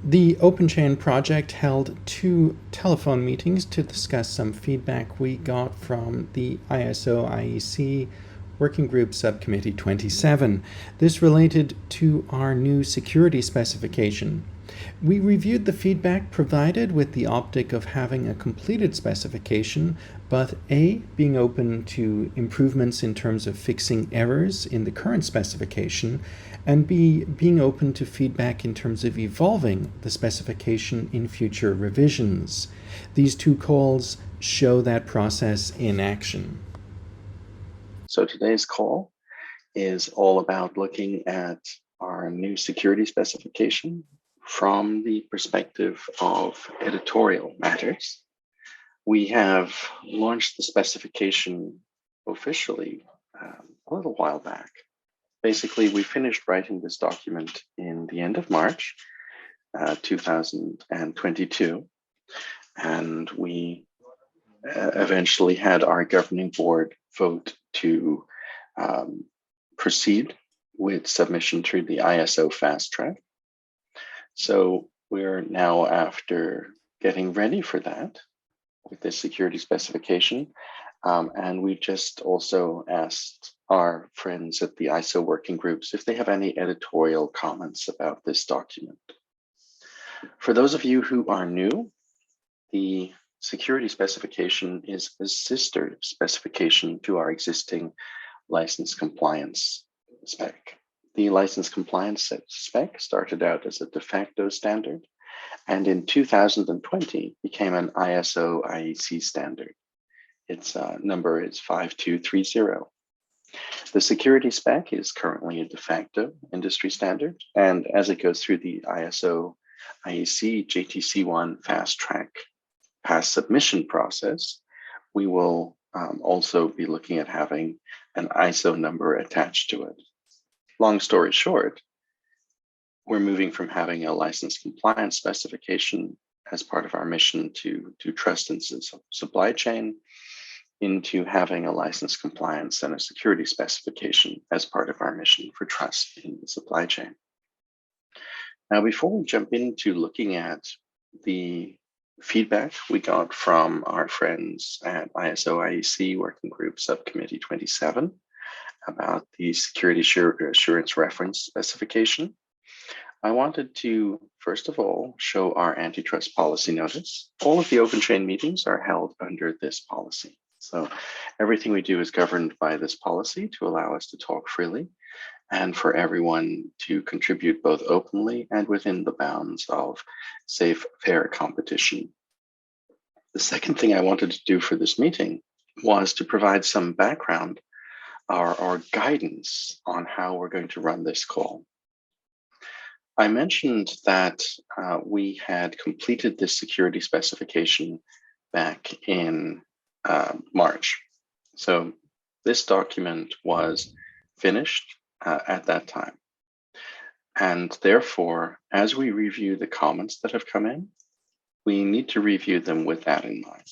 The OpenChain project held 2 telephone meetings to discuss some feedback we got from the ISO IEC Working Group Subcommittee 27. This related to our new security specification. We reviewed the feedback provided with the optic of having a completed specification, but A, being open to improvements in terms of fixing errors in the current specification, and B, being open to feedback in terms of evolving the specification in future revisions. These 2 calls show that process in action. So today's call is all about looking at our new security specification from the perspective of editorial matters. We have launched the specification officially a little while back. Basically, we finished writing this document in the end of March 2022, and we eventually had our governing board vote to proceed with submission through the ISO fast track. So we're now, after getting ready for that with this security specification, and we just also asked our friends at the ISO working groups if they have any editorial comments about this document. For those of you who are new, the security specification is a sister specification to our existing license compliance spec. The license compliance spec started out as a de facto standard, and in 2020 became an ISO IEC standard. Its number is 5230. The security spec is currently a de facto industry standard, and as it goes through the ISO IEC JTC1 fast track pass submission process, we will also be looking at having an ISO number attached to it. Long story short, we're moving from having a license compliance specification as part of our mission to trust in supply chain into having a license compliance and a security specification as part of our mission for trust in the supply chain. Now, before we jump into looking at the feedback we got from our friends at ISO IEC Working Group Subcommittee 27 about the security assurance reference specification, I wanted to, first of all, show our antitrust policy notice. All of the OpenChain meetings are held under this policy. So everything we do is governed by this policy to allow us to talk freely and for everyone to contribute both openly and within the bounds of safe, fair competition. The second thing I wanted to do for this meeting was to provide some background or guidance on how we're going to run this call. I mentioned that we had completed this security specification back in March. So this document was finished at that time. And therefore, as we review the comments that have come in, we need to review them with that in mind.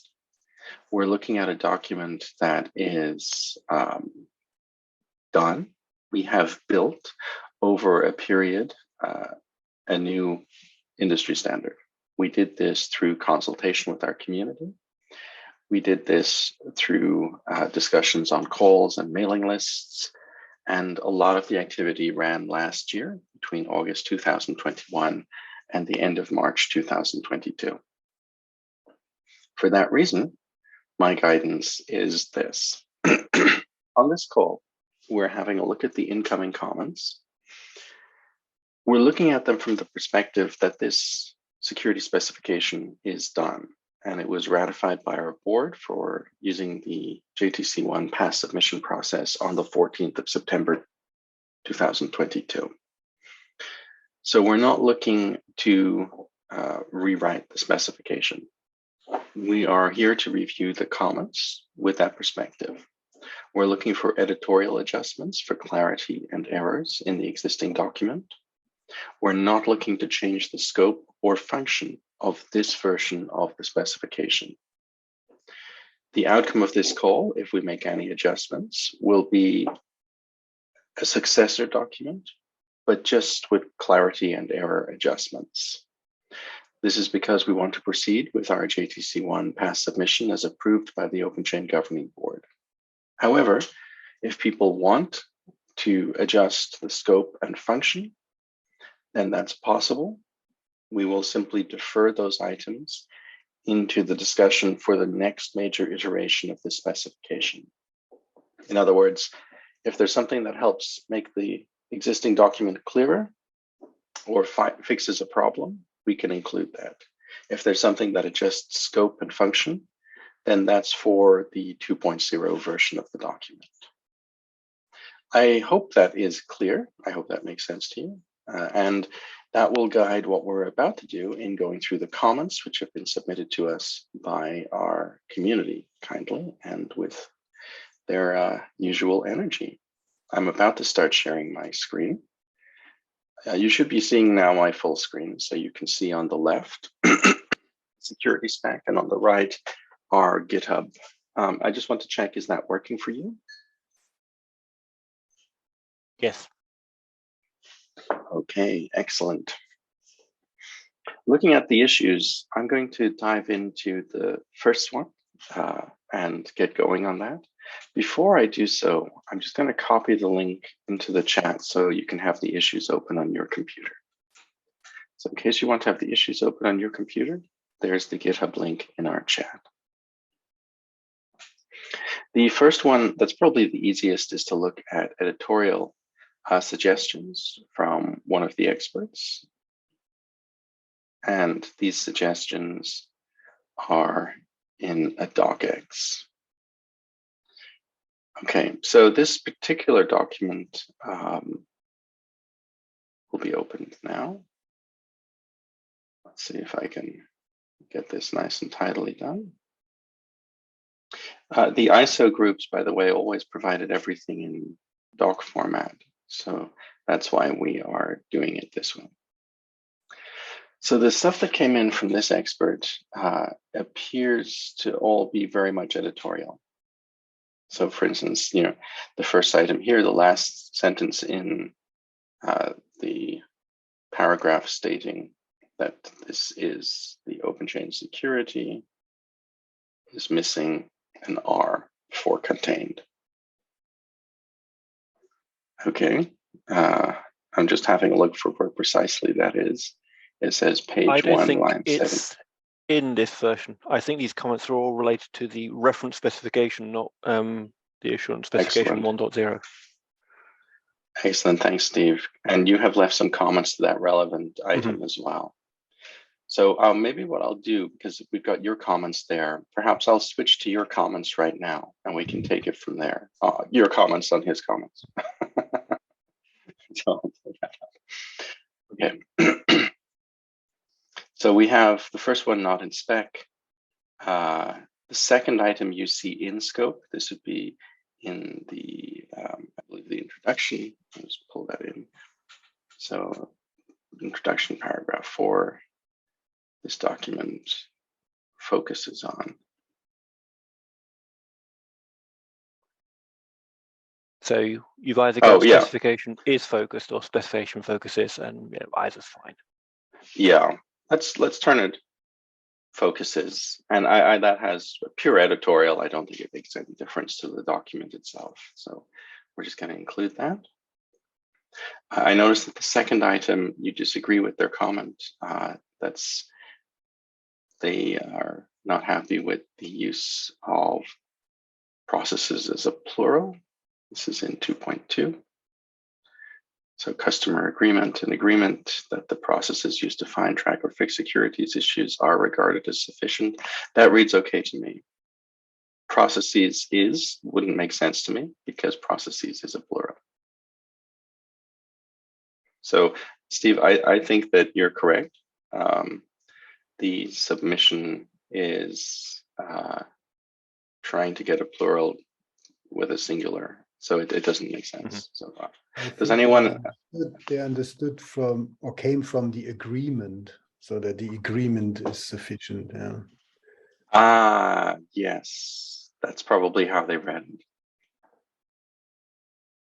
We're looking at a document that is done. We have built over a period a new industry standard. We did this through consultation with our community. We did this through discussions on calls and mailing lists. And a lot of the activity ran last year between August 2021 and the end of March 2022. For that reason, my guidance is this. On this call, we're having a look at the incoming comments. We're looking at them from the perspective that this security specification is done, and it was ratified by our board for using the JTC1 pass submission process on the 14th of September 2022. So we're not looking to rewrite the specification. We are here to review the comments with that perspective. We're looking for editorial adjustments for clarity and errors in the existing document. We're not looking to change the scope or function of this version of the specification. The outcome of this call, if we make any adjustments, will be a successor document, but just with clarity and error adjustments. This is because we want to proceed with our JTC1 pass submission as approved by the OpenChain Governing Board. However, if people want to adjust the scope and function, then that's possible. We will simply defer those items into the discussion for the next major iteration of the specification. In other words, if there's something that helps make the existing document clearer or fixes a problem, we can include that. If there's something that adjusts scope and function, then that's for the 2.0 version of the document. I hope that is clear. I hope that makes sense to you. And that will guide what we're about to do in going through the comments, which have been submitted to us by our community kindly and with their usual energy. I'm about to start sharing my screen. You should be seeing now my full screen. So you can see on the left, security spec, and on the right, our GitHub. I just want to check, is that working for you? Yes. Okay, excellent. Looking at the issues, I'm going to dive into the first one and get going on that. Before I do so, I'm just going to copy the link into the chat so you can have the issues open on your computer. So in case you want to have the issues open on your computer, there's the GitHub link in our chat. The first one that's probably the easiest is to look at editorial suggestions from one of the experts. And these suggestions are in a docx. Okay, so this particular document will be opened now. Let's see if I can get this nice and tidily done. The ISO groups, by the way, always provided everything in doc format. So that's why we are doing it this way. So the stuff that came in from this expert appears to all be very much editorial. So for instance, the first item here, the last sentence in the paragraph stating that this is the OpenChain security is missing an R for contained. Okay, I'm just having a look for where precisely that is. It says page 1, line 7. I don't think it's in this version. I think these comments are all related to the reference specification, not the assurance specification 1.0. Excellent, thanks, Steve. And you have left some comments to that relevant item as well. So maybe what I'll do, because we've got your comments there, perhaps I'll switch to your comments right now and we can take it from there. Your comments on his comments. Okay. So we have the first one not in spec. The second item you see in scope. This would be in the, I believe, the introduction. Let's pull that in. So introduction paragraph 4. This document focuses on. So you've either got specification is focused or specification focuses, and either's fine. Yeah, let's turn it focuses, and I that has a pure editorial. I don't think it makes any difference to the document itself. So we're just going to include that. I noticed that the second item you disagree with their comment. They are not happy with the use of processes as a plural. This is in 2.2. So customer agreement, an agreement that the processes used to find, track, or fix securities issues are regarded as sufficient. That reads okay to me. Processes wouldn't make sense to me because processes is a plural. So Steve, I think that you're correct. The submission is trying to get a plural with a singular, so it doesn't make sense. So does anyone? They understood from or came from the agreement, so that the agreement is sufficient. Yeah. Yes, that's probably how they read it.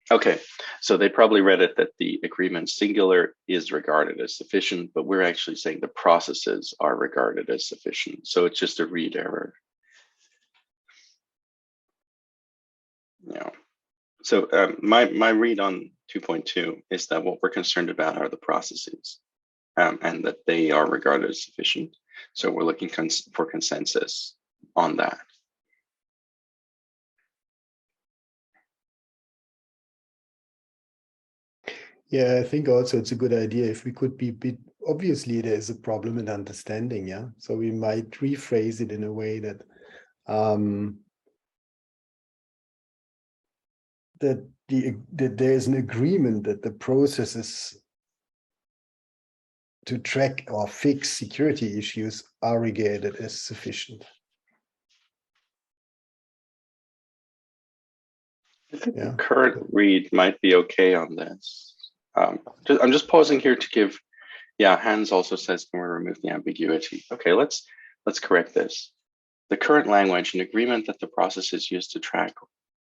Okay, so they probably read it that the agreement singular is regarded as sufficient, but we're actually saying the processes are regarded as sufficient. So it's just a read error. Yeah. So my read on 2.2 is that what we're concerned about are the processes, and that they are regarded as sufficient. So we're looking for consensus on that. Yeah, I think also it's a good idea if we could be obviously there is a problem in understanding, yeah. So we might rephrase it in a way that that there is an agreement that the processes to track or fix security issues are regarded as sufficient. I think Yeah. the current read might be okay on this. I'm just pausing here to give. Yeah, Hans also says, can we remove the ambiguity? Okay, let's correct this. The current language, an agreement that the processes used to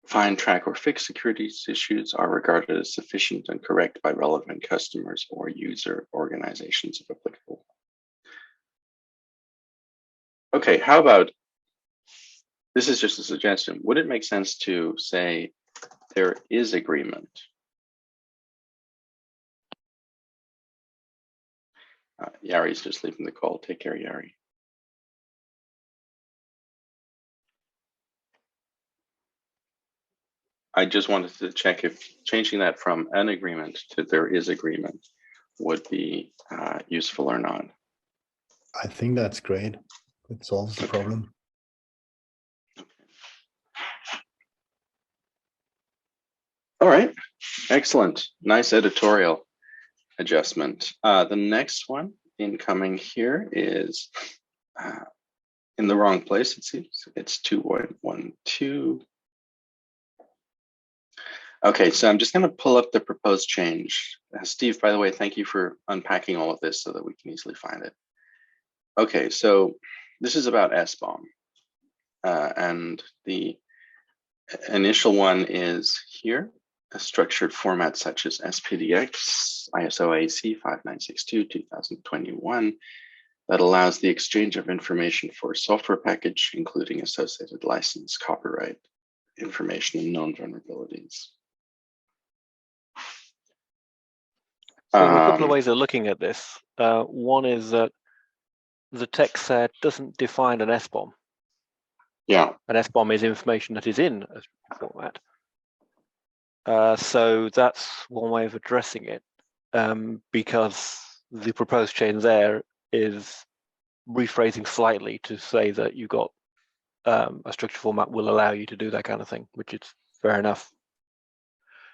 find, track, or fix security issues are regarded as sufficient and correct by relevant customers or user organizations if applicable. Okay, how about, this is just a suggestion. Would it make sense to say there is agreement? Yari's just leaving the call. Take care, Yari. I just wanted to check if changing that from an agreement to there is agreement would be useful or not. I think that's great. It solves the problem. All right, excellent. Nice editorial adjustment. The next one incoming here is in the wrong place, it seems. It's 2.12. Okay, so I'm just going to pull up the proposed change. Steve, by the way, thank you for unpacking all of this so that we can easily find it. Okay, so this is about SBOM. And the initial one is here, a structured format such as SPDX, ISO IEC 5962, 2021, that allows the exchange of information for a software package, including associated license, copyright, information, and known vulnerabilities. So there are a couple of ways of looking at this. One is that the text set doesn't define an SBOM. Yeah. An SBOM is information that is in a format. So that's one way of addressing it, because the proposed change there is rephrasing slightly to say that you got a structured format will allow you to do that kind of thing, which is fair enough.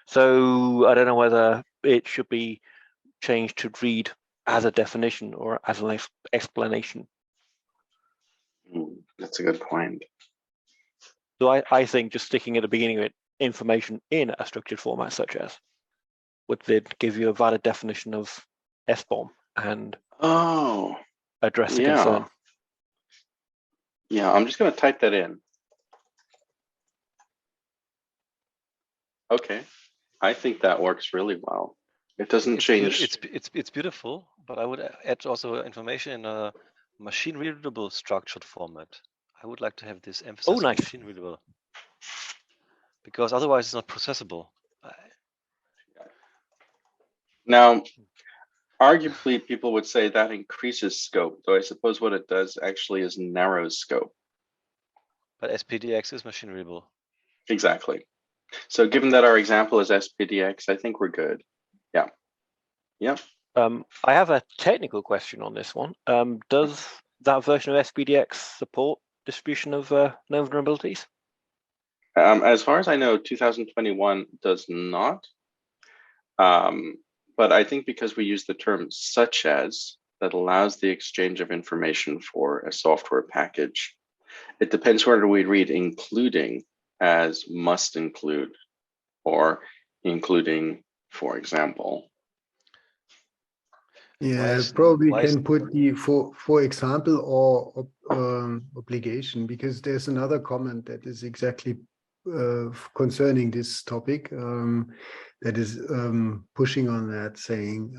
So I don't know whether it should be changed to read as a definition or as an explanation. That's a good point. So I think just sticking at the beginning of it, information in a structured format such as, would then give you a valid definition of SBOM and address the concern. Yeah, I'm just going to type that in. Okay, I think that works really well. It doesn't change. It's beautiful, but I would add also information in a machine readable structured format. I would like to have this emphasis on machine readable, because otherwise it's not processable. Now, arguably, people would say that increases scope, though I suppose what it does actually is narrows scope. But SPDX is machine readable. Exactly. So given that our example is SPDX, I think we're good. Yeah. Yep. I have a technical question on this one. Does that version of SPDX support distribution of known vulnerabilities? As far as I know, 2021 does not. But I think because we use the term such as, that allows the exchange of information for a software package, it depends whether we read including as must include or including, for example. Yeah, probably can put the for example or obligation, because there's another comment that is exactly concerning this topic that is pushing on that, saying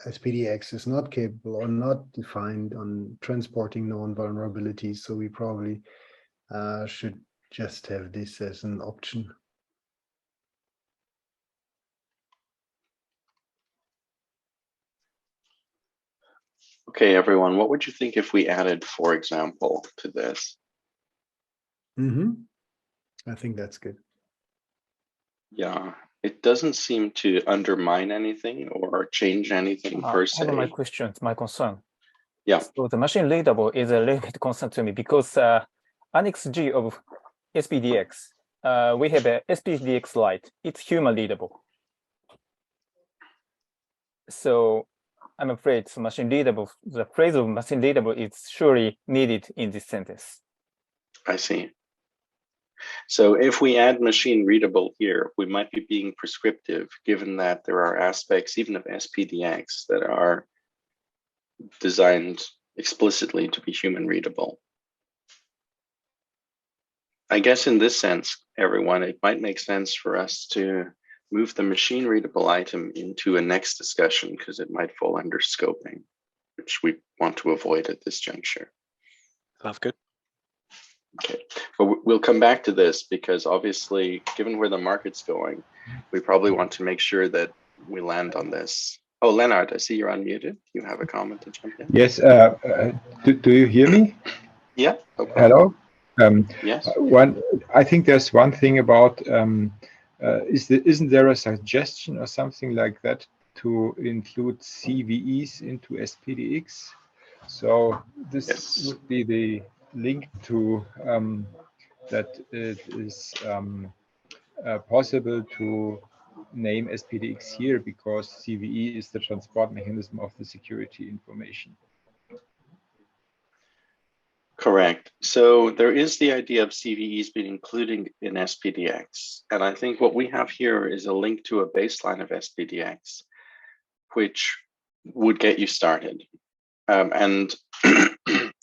SPDX is not capable or not defined on transporting known vulnerabilities. So we probably should just have this as an option. Okay, everyone, what would you think if we added, for example, to this? I think that's good. Yeah, it doesn't seem to undermine anything or change anything per se. I have my question, my concern. Yeah. So the machine readable is a little bit concern to me because Annex G of SPDX, we have a SPDX Lite. It's human readable. So I'm afraid so machine readable, the phrase of machine readable is surely needed in this sentence. I see. So if we add machine readable here, we might be being prescriptive, given that there are aspects even of SPDX that are designed explicitly to be human readable. I guess in this sense, everyone, it might make sense for us to move the machine readable item into a next discussion because it might fall under scoping, which we want to avoid at this juncture. Sounds good. Okay, but we'll come back to this because obviously, given where the market's going, we probably want to make sure that we land on this. Oh, Leonard, I see you're unmuted. You have a comment to jump in? Yes, do you hear me? Yeah. No problem. Hello. Yes. I think there's one thing about isn't there a suggestion or something like that to include CVEs into SPDX? So this would be the link to that it is possible to name SPDX here because CVE is the transport mechanism of the security information. Correct. So there is the idea of CVEs being included in SPDX. And I think what we have here is a link to a baseline of SPDX, which would get you started. And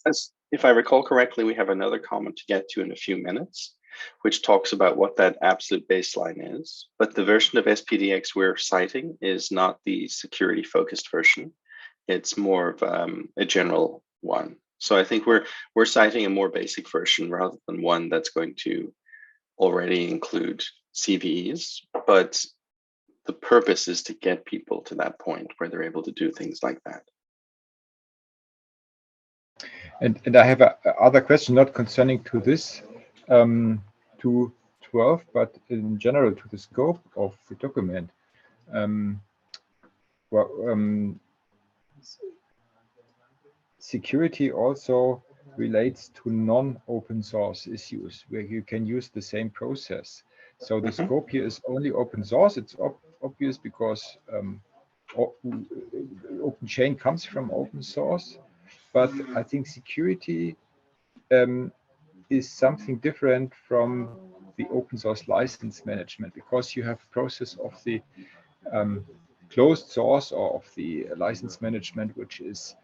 as if I recall correctly, we have another comment to get to in a few minutes, which talks about what that absolute baseline is. But the version of SPDX we're citing is not the security focused version. It's more of a general one. So I think we're citing a more basic version rather than one that's going to already include CVEs. But the purpose is to get people to that point where they're able to do things like that. And I have a other question, not concerning to this 2.12, but in general to the scope of the document. Security also relates to non-open source issues where you can use the same process. So the scope here is only open source. It's obvious because OpenChain comes from open source. But I think security is something different from the open source license management because you have a process of the closed source or of the license management, which is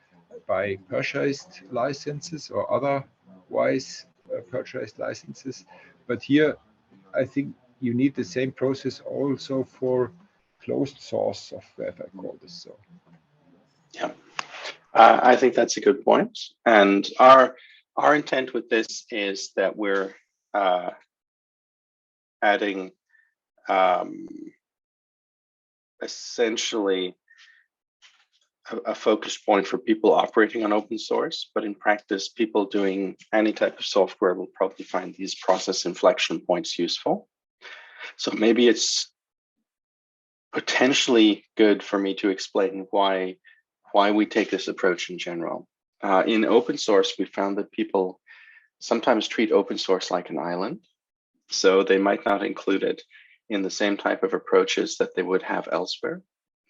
by purchased licenses or otherwise purchased licenses. But here, I think you need the same process also for closed source software, if I call this so. Yeah. I think that's a good point. And our intent with this is that we're adding essentially a focus point for people operating on open source, but in practice, people doing any type of software will probably find these process inflection points useful. So maybe it's potentially good for me to explain why we take this approach in general. In open source, we found that people sometimes treat open source like an island. So they might not include it in the same type of approaches that they would have elsewhere.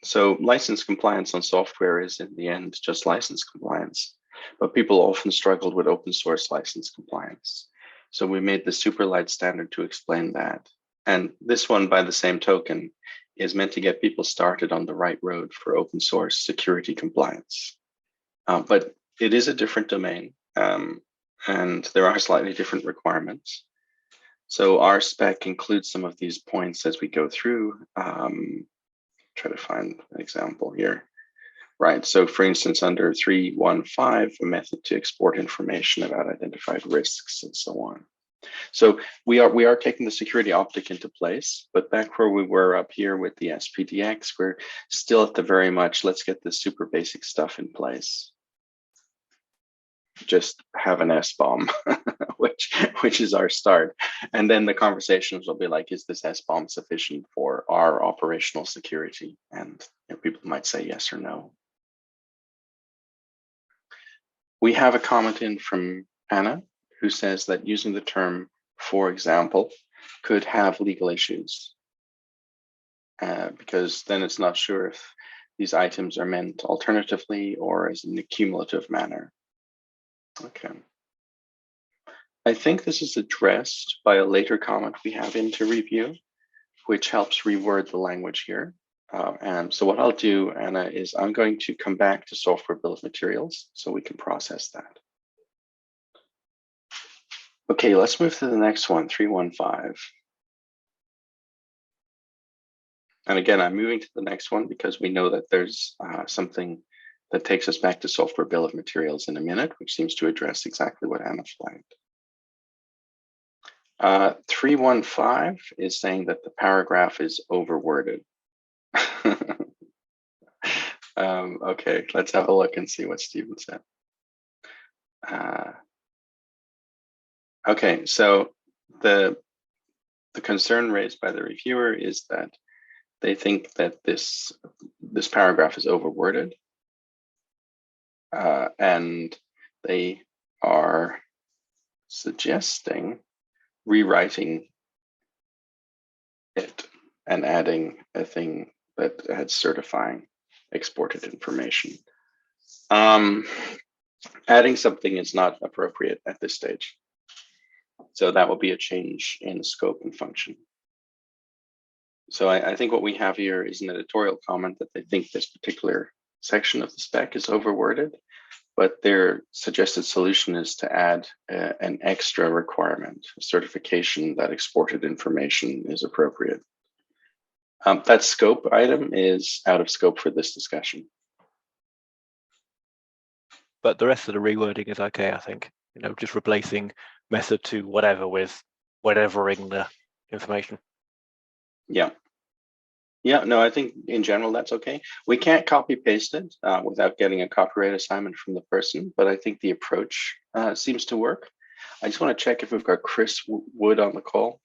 So license compliance on software is in the end just license compliance, but people often struggled with open source license compliance. So we made the SuperLite standard to explain that. And this one, by the same token, is meant to get people started on the right road for open source security compliance. But it is a different domain, and there are slightly different requirements. So our spec includes some of these points as we go through. Try to find an example here. Right, so for instance, under 3.1.5, a method to export information about identified risks and so on. So we are taking the security optic into place, but back where we were up here with the SPDX, we're still at the very much, let's get this super basic stuff in place. Just have an SBOM, which is our start. And then the conversations will be like, is this SBOM sufficient for our operational security? And people might say yes or no. We have a comment in from Anna who says that using the term, for example, could have legal issues because then it's not sure if these items are meant alternatively or as in a cumulative manner. Okay. I think this is addressed by a later comment we have into review, which helps reword the language here. And so what I'll do, Anna, is I'm going to come back to software bill of materials so we can process that. Okay, let's move to the next one, 3.1.5. And again, I'm moving to the next one because we know that there's something that takes us back to software bill of materials in a minute, which seems to address exactly what Anna flagged. 3.1.5 is saying that the paragraph is overworded. Okay, let's have a look and see what Stephen said. Okay, so the concern raised by the reviewer is that they think that this paragraph is overworded, and they are suggesting rewriting it and adding a thing that had certifying exported information. Adding something is not appropriate at this stage. So that will be a change in scope and function. So I think what we have here is an editorial comment that they think this particular section of the spec is overworded, but their suggested solution is to add an extra requirement, a certification that exported information is appropriate. That scope item is out of scope for this discussion. But the rest of the rewording is okay, I think. You know, just replacing method to whatever with whatevering the information. Yeah. Yeah, no, I think in general that's okay. We can't copy paste it without getting a copyright assignment from the person, but I think the approach seems to work. I just want to check if we've got Chris Wood on the call.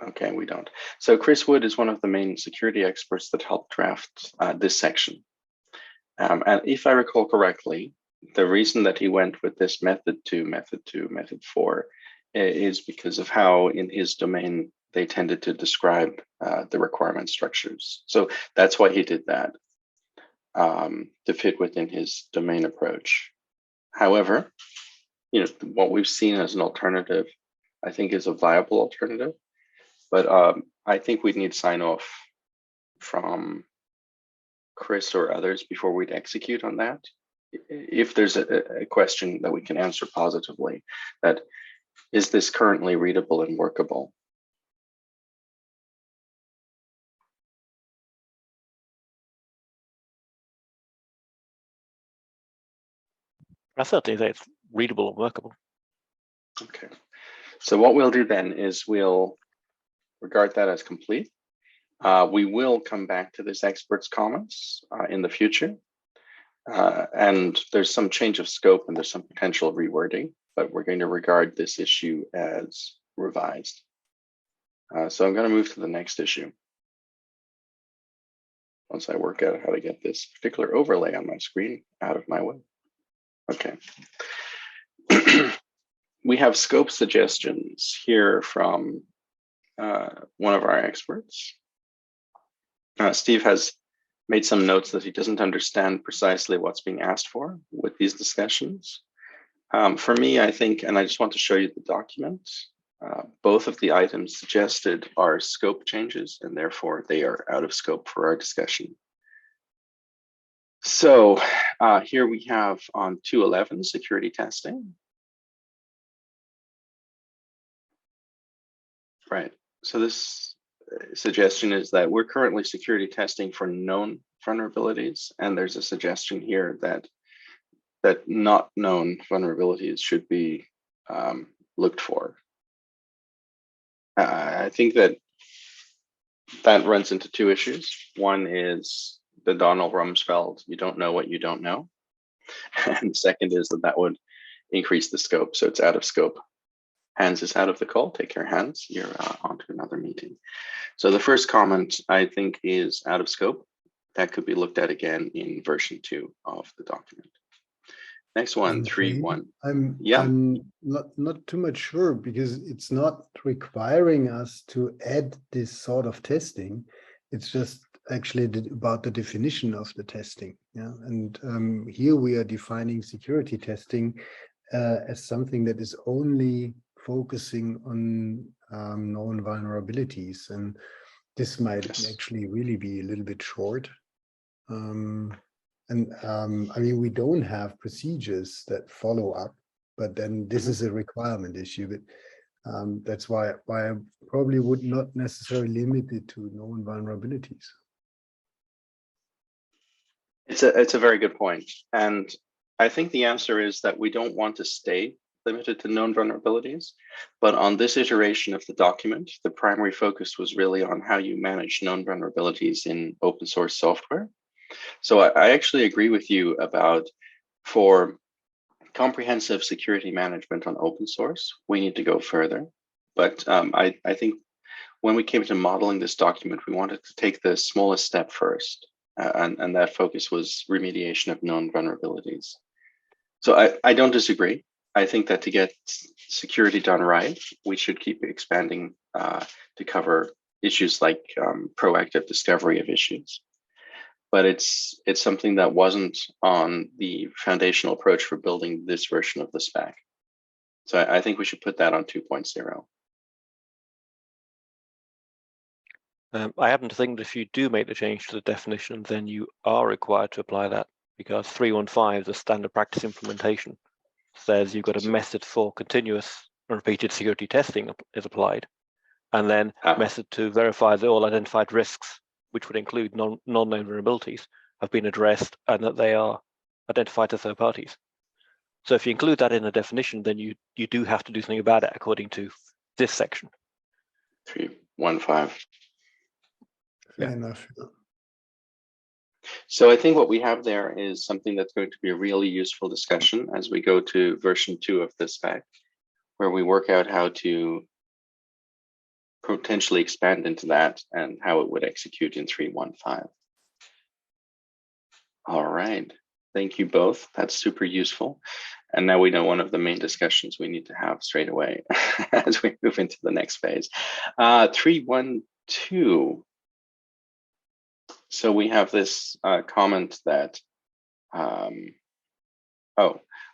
Okay, we don't. So Chris Wood is one of the main security experts that helped draft this section. And if I recall correctly, the reason that he went with this method 2, method 4 is because of how in his domain they tended to describe the requirement structures. So that's why he did that, to fit within his domain approach. However, you know, what we've seen as an alternative, I think is a viable alternative, but I think we'd need sign off from Chris or others before we'd execute on that. If there's a question that we can answer positively, that is this currently readable and workable? I certainly think it's readable and workable. Okay, so what we'll do then is we'll regard that as complete. We will come back to this expert's comments in the future. And there's some change of scope and there's some potential rewording, but we're going to regard this issue as revised. So I'm going to move to the next issue. Once I work out how to get this particular overlay on my screen out of my way. Okay. We have scope suggestions here from one of our experts. Steve has made some notes that he doesn't understand precisely what's being asked for with these discussions. For me, I think, and I just want to show you the document, both of the items suggested are scope changes, and therefore they are out of scope for our discussion. So here we have on 2.11 security testing. Right. So this suggestion is that we're currently security testing for known vulnerabilities, and there's a suggestion here that not known vulnerabilities should be looked for. I think that runs into two issues. One is the Donald Rumsfeld, you don't know what you don't know. And the second is that would increase the scope. So it's out of scope. Hans is out of the call. Take care, Hans. You're on to another meeting. So the first comment, I think, is out of scope. That could be looked at again in version 2 of the document. Next one, 3.1. I'm not too much sure, because it's not requiring us to add this sort of testing. It's just actually about the definition of the testing. Yeah, and here we are defining security testing as something that is only focusing on known vulnerabilities, and this might actually really be a little bit short. I mean, we don't have procedures that follow up, but then this is a requirement issue. But that's why I probably would not necessarily limit it to known vulnerabilities. It's a very good point, and I think the answer is that we don't want to stay limited to known vulnerabilities, but on this iteration of the document, the primary focus was really on how you manage known vulnerabilities in open source software. So I actually agree with you about, for comprehensive security management on open source, we need to go further. But I think when we came to modeling this document, we wanted to take the smallest step first, and that focus was remediation of known vulnerabilities. So I don't disagree. I think that to get security done right, we should keep expanding to cover issues like proactive discovery of issues. But it's something that wasn't on the foundational approach for building this version of the spec. So I think we should put that on 2.0. I happen to think that if you do make the change to the definition, then you are required to apply that, because 3.1.5, the standard practice implementation, says you've got a method for continuous and repeated security testing is applied, and then method to verify that all identified risks, which would include non-known vulnerabilities, have been addressed and that they are identified to third parties. So if you include that in the definition, then you do have to do something about it according to this section. 3.1.5. Fair enough. So I think what we have there is something that's going to be a really useful discussion as we go to version 2 of the spec, where we work out how to potentially expand into that and how it would execute in 3.1.5. All right, thank you both. That's super useful. And now we know one of the main discussions we need to have straight away as we move into the next phase. 3.1.2. So we have this comment that,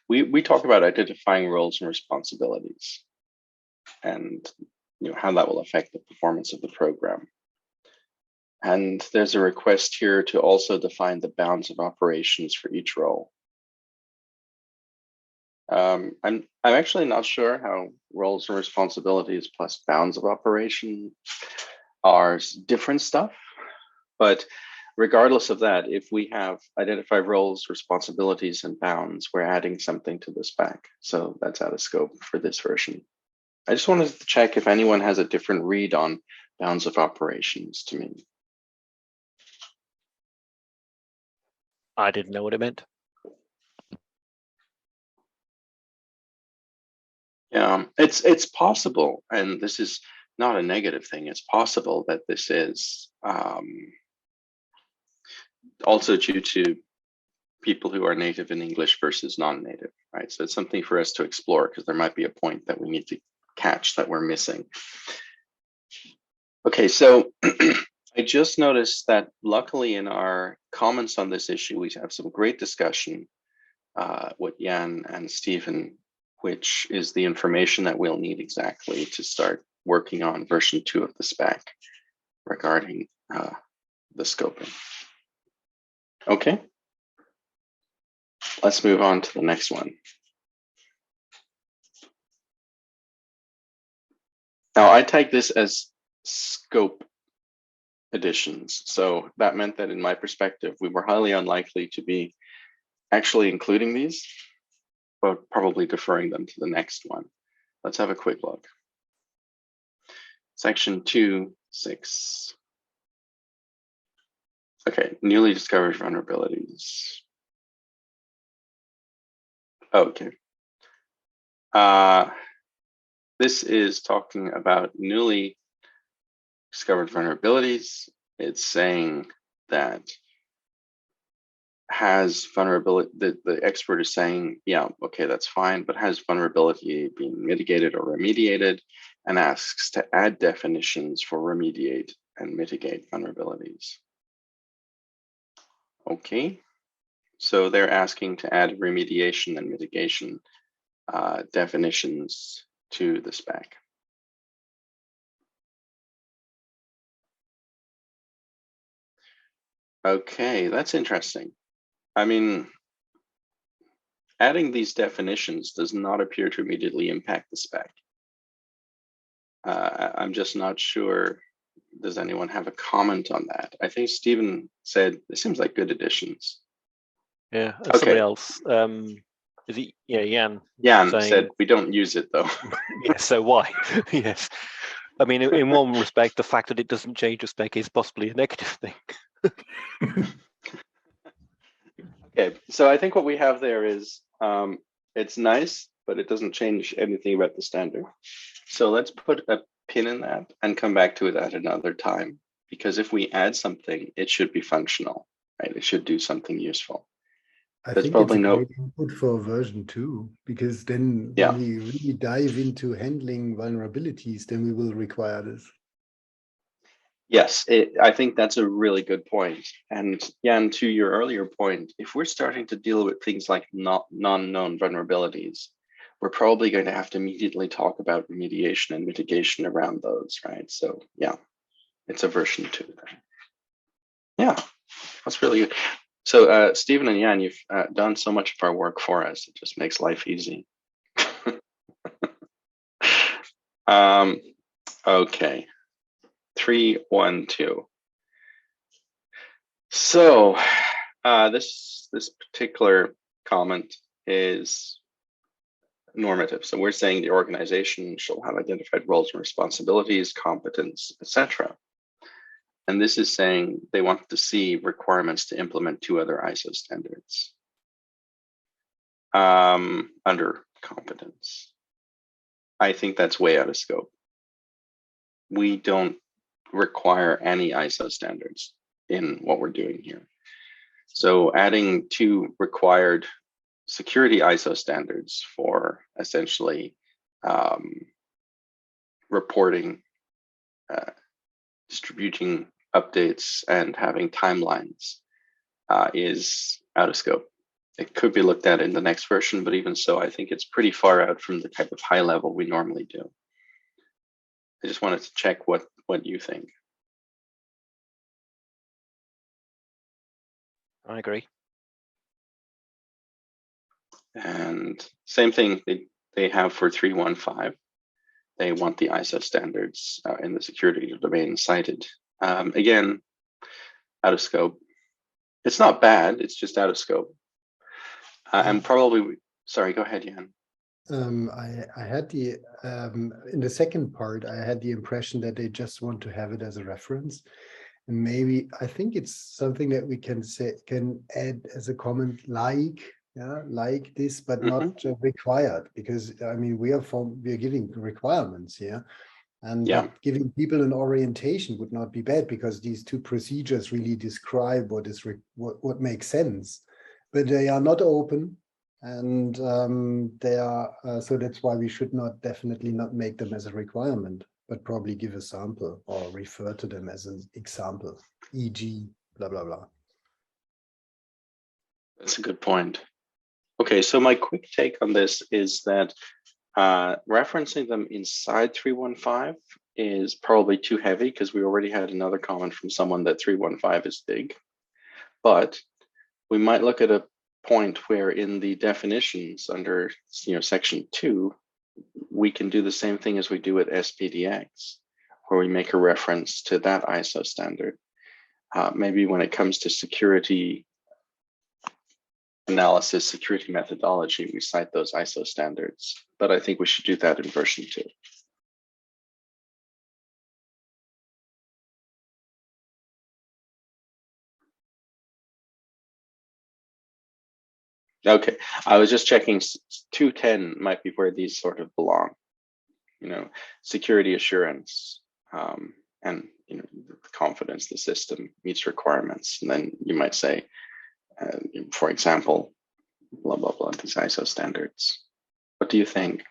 we talk about identifying roles and responsibilities, and how that will affect the performance of the program. And there's a request here to also define the bounds of operations for each role. I'm actually not sure how roles and responsibilities plus bounds of operation are different stuff, but regardless of that, if we have identified roles, responsibilities, and bounds, we're adding something to the spec. So that's out of scope for this version. I just wanted to check if anyone has a different read on bounds of operations to me. I didn't know what it meant. Yeah, it's possible, and this is not a negative thing. It's possible that this is also due to people who are native in English versus non-native, right? So it's something for us to explore, because there might be a point that we need to catch that we're missing. Okay, so I just noticed that luckily in our comments on this issue, we have some great discussion with Jan and Stephen, which is the information that we'll need exactly to start working on version 2 of the spec regarding the scoping. Okay, let's move on to the next one. Now I tagged this as scope additions. So that meant that in my perspective, we were highly unlikely to be actually including these, but probably deferring them to the next one. Let's have a quick look. Section 2.6. Okay, newly discovered vulnerabilities. Okay. This is talking about newly discovered vulnerabilities. It's saying that has vulnerability, the expert is saying, yeah, okay, that's fine, but has vulnerability been mitigated or remediated, and asks to add definitions for remediate and mitigate vulnerabilities. Okay, so they're asking to add remediation and mitigation definitions to the spec. Okay, that's interesting. I mean, adding these definitions does not appear to immediately impact the spec. I'm just not sure. Does anyone have a comment on that? I think Stephen said, it seems like good additions. Yeah, and Okay. somebody else, is it, yeah, Jan? Jan saying, said, we don't use it though. Yeah, so why? Yes. I mean, in one respect, the fact that it doesn't change the spec is possibly a negative thing. Okay, so I think what we have there is, it's nice, but it doesn't change anything about the standard. So let's put a pin in that and come back to it at another time, because if we add something, it should be functional, right? It should do something useful. I There's think probably it's a no great input for version 2, because then Yeah. when we really dive into handling vulnerabilities, then we will require this. Yes, I think that's a really good point. And Jan, to your earlier point, if we're starting to deal with things like non-known vulnerabilities, we're probably going to have to immediately talk about remediation and mitigation around those, right? So yeah, it's a version 2 then. Yeah, that's really good. So Stephen and Jan, you've done so much of our work for us. It just makes life easy. Okay. 3.1.2. So this particular comment is normative. So we're saying the organization shall have identified roles and responsibilities, competence, etc. And this is saying they want to see requirements to implement 2 other ISO standards under competence. I think that's way out of scope. We don't require any ISO standards in what we're doing here. So adding 2 required security ISO standards for essentially reporting, distributing updates, and having timelines is out of scope. It could be looked at in the next version, but even so, I think it's pretty far out from the type of high level we normally do. I just wanted to check what you think. I agree. And same thing they have for 3.1.5. They want the ISO standards in the security domain cited. Again, out of scope. It's not bad, it's just out of scope. And probably, sorry, go ahead, Jan. I had the in the second part, I had the impression that they just want to have it as a reference. And maybe I think it's something that we can add as a comment, like this, but not required, because I mean we are giving requirements here, and but giving people an orientation would not be bad, because these 2 procedures really describe what makes sense, but they are not open, and they are so that's why we should definitely not make them as a requirement, but probably give a sample or refer to them as an example, e.g. blah, blah, blah. That's a good point. Okay, so my quick take on this is that referencing them inside 3.1.5 is probably too heavy, because we already had another comment from someone that 3.1.5 is big. But we might look at a point where in the definitions under section 2, we can do the same thing as we do with SPDX, where we make a reference to that ISO standard. Maybe when it comes to security analysis, security methodology, we cite those ISO standards, but I think we should do that in version 2. Okay, I was just checking 210 might be where these sort of belong. You know, security assurance and you know, the confidence the system meets requirements. And then you might say, for example, blah, blah, blah, these ISO standards. What do you think?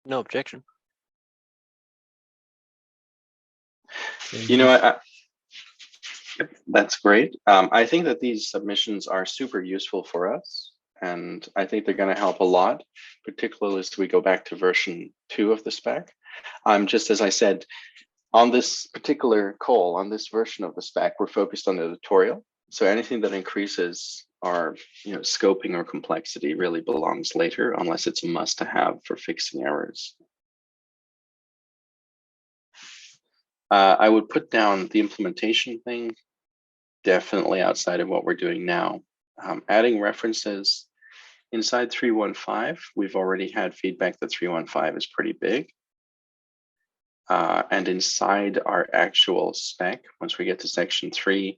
No objection. You know, that's great. I think that these submissions are super useful for us, and I think they're going to help a lot, particularly as we go back to version 2 of the spec. Just as I said, on this particular call, on this version of the spec, we're focused on editorial. So anything that increases our scoping or complexity really belongs later, unless it's a must-to-have for fixing errors. I would put down the implementation thing definitely outside of what we're doing now. Adding references inside 315, we've already had feedback that 315 is pretty big. And inside our actual spec, once we get to section 3,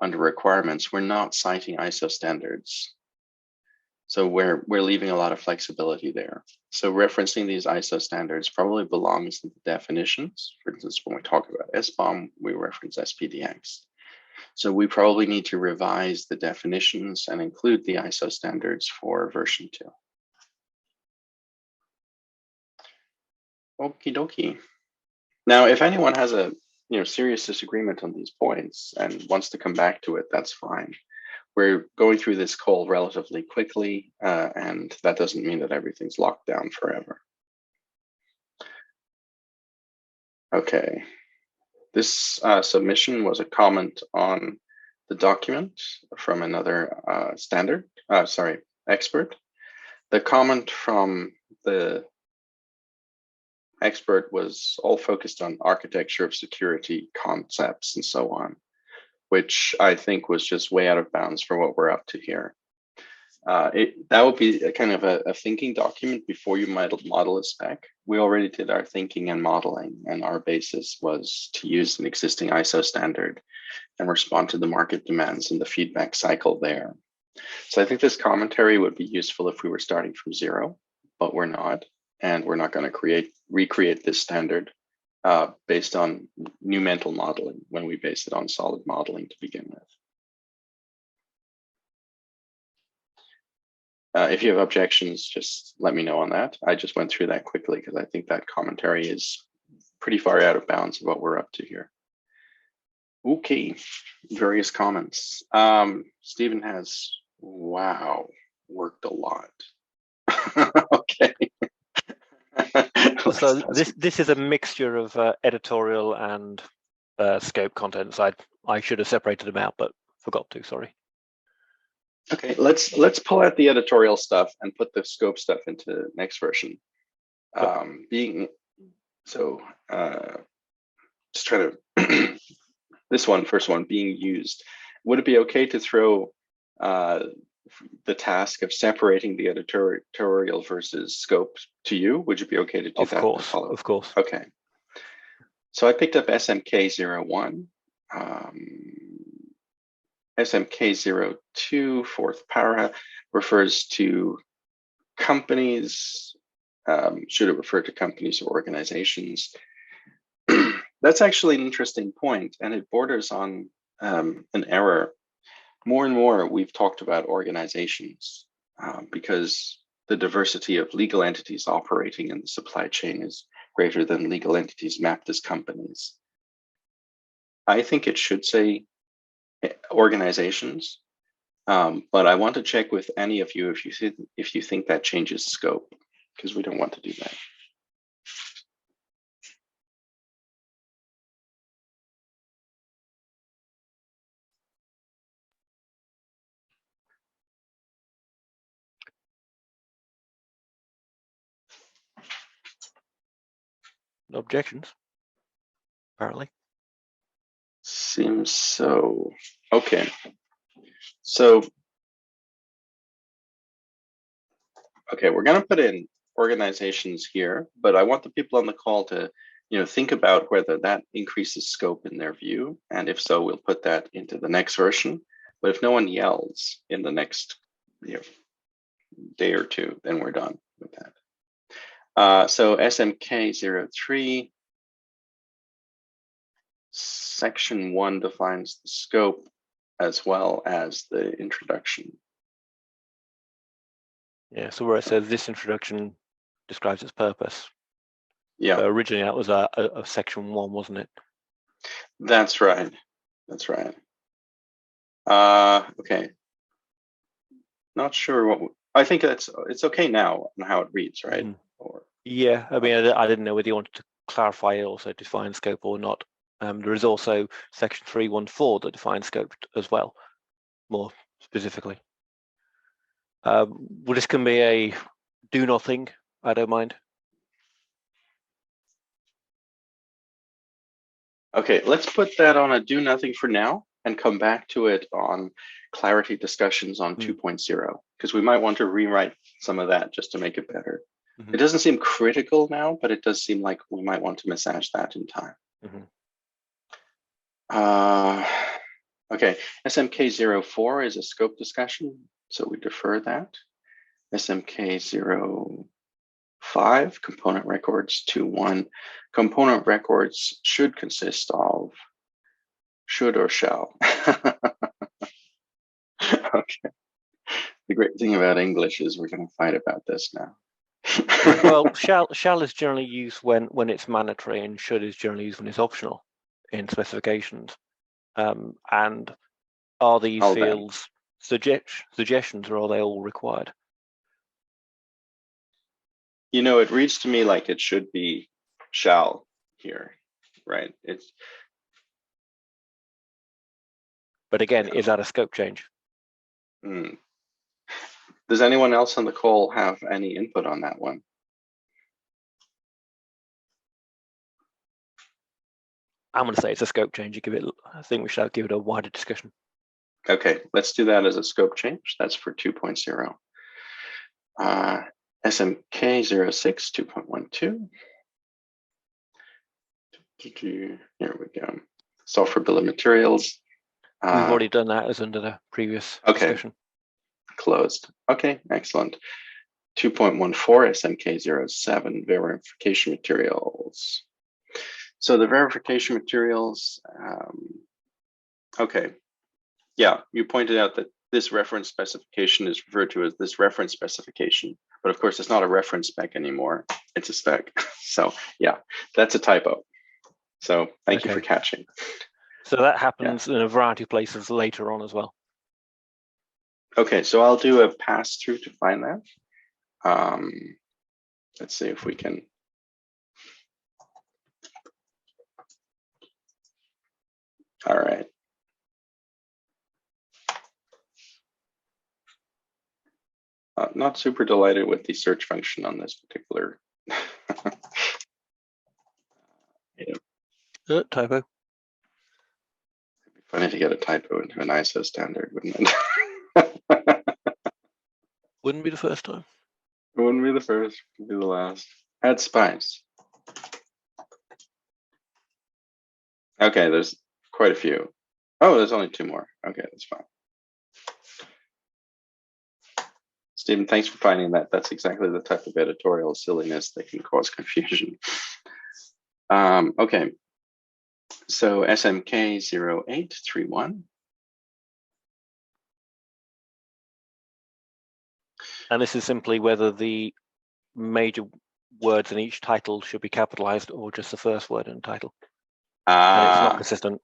under requirements, we're not citing ISO standards. So we're leaving a lot of flexibility there. So referencing these ISO standards probably belongs in the definitions. For instance, when we talk about SBOM, we reference SPDX. So we probably need to revise the definitions and include the ISO standards for version 2. Okie dokie. Now, if anyone has a serious disagreement on these points and wants to come back to it, that's fine. We're going through this call relatively quickly, and that doesn't mean that everything's locked down forever. Okay. This submission was a comment on the document from another expert. The comment from the expert was all focused on architecture of security concepts and so on, which I think was just way out of bounds for what we're up to here. That would be a kind of a thinking document before you model a spec. We already did our thinking and modeling, and our basis was to use an existing ISO standard and respond to the market demands and the feedback cycle there. So I think this commentary would be useful if we were starting from 0, but we're not. And we're not going to recreate this standard based on new mental modeling when we base it on solid modeling to begin with. If you have objections, just let me know on that. I just went through that quickly because I think that commentary is pretty far out of bounds of what we're up to here. Okay, various comments. Stephen has, wow, worked a lot. Okay. So this is a mixture of editorial and scope contents. I should have separated them out, but forgot to. Sorry. Okay, let's pull out the editorial stuff and put the scope stuff into next version. Just try to first one being used. Would it be okay to throw the task of separating the editorial versus scope to you? Would you be okay to do that? Of course. Okay. So I picked up SMK01, SMK02, fourth para, refers to companies. Should it refer to companies or organizations? That's actually an interesting point, and it borders on an error. More and more, we've talked about organizations because the diversity of legal entities operating in the supply chain is greater than legal entities mapped as companies. I think it should say organizations, but I want to check with any of you if you think that changes scope, because we don't want to do that. objections, apparently. Seems so. Okay. So, okay, we're going to put in organizations here, but I want the people on the call to, think about whether that increases scope in their view. And if so, we'll put that into the next version. But if no one yells in the next day or two, then we're done with that. So SMK03, section 1 defines the scope as well as the introduction. Yeah, so where it says this introduction describes its purpose. Yeah. Originally that was a section 1, wasn't it? That's right. That's right. Okay. Not sure what I think it's okay now on how it reads, right? Or yeah, I mean, I didn't know whether you wanted to clarify it, also define scope or not. There is also section 314 that defines scope as well, more specifically. Well, this can be a do nothing. I don't mind. Okay, let's put that on a do nothing for now and come back to it on clarity discussions on 2.0, because we might want to rewrite some of that just to make it better. It doesn't seem critical now, but it does seem like we might want to massage that in time. Okay, SMK04 is a scope discussion, so we defer that. SMK05, component records 2.1. Component records should consist of should or shall. Okay. The great thing about English is we're going to fight about this now. Well, shall is generally used when it's mandatory, and should is generally used when it's optional in specifications. And are these fields suggestions, or are they all required? It reads to me like it should be shall here, right? But again, is that a scope change? Does anyone else on the call have any input on that one? I'm going to say it's a scope change. I think we should give it a wider discussion. Okay, let's do that as a scope change. That's for 2.0. SMK06 2.12. Here we go. Software bill of materials. We've already done that as under the previous discussion. Closed. Okay, excellent. 2.14 SMK07 verification materials. So the verification materials, okay. Yeah, you pointed out that this reference specification is referred to as this reference specification, but of course it's not a reference spec anymore, it's a spec. So yeah, that's a typo. So thank you for catching. So that happens in a variety of places later on as well. Okay, so I'll do a pass through to find that. Let's see if we can. All right. Not super delighted with the search function on this particular. Typo. It'd be funny to get a typo into an ISO standard, wouldn't it? Wouldn't be the first time. It wouldn't be the first, it would be the last. Add spice. Okay, there's quite a few. Oh, there's only 2 more. Okay, that's fine. Stephen, thanks for finding that. That's exactly the type of editorial silliness that can cause confusion. Okay, so SMK0831. And this is simply whether the major words in each title should be capitalized or just the first word in the title. And it's not consistent.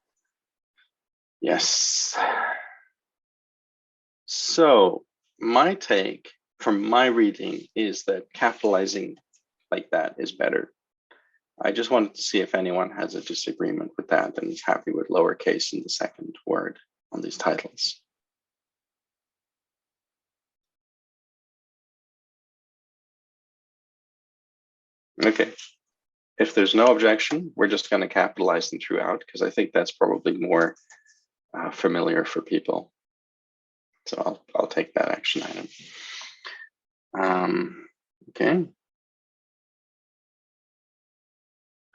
Yes. So my take from my reading is that capitalizing like that is better. I just wanted to see if anyone has a disagreement with that and is happy with lowercase in the second word on these titles. Okay. if there's no objection, we're just going to capitalize them throughout because I think that's probably more familiar for people. So I'll take that action item. Okay.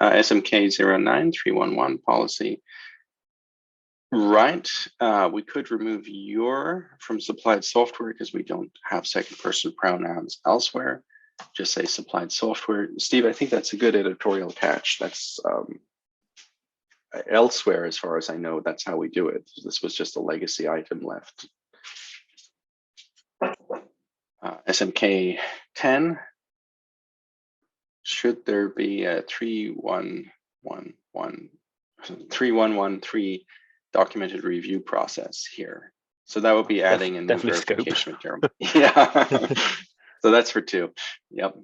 SMK 09311 policy. Right. We could remove your from supplied software because we don't have second person pronouns elsewhere. Just say supplied software. Steve, I think that's a good editorial catch. That's elsewhere, as far as I know, that's how we do it. This was just a legacy item left. SMK 10. Should there be a 3113 documented review process here? So that would be adding a new verification material. Yeah. So that's for 2. Yep.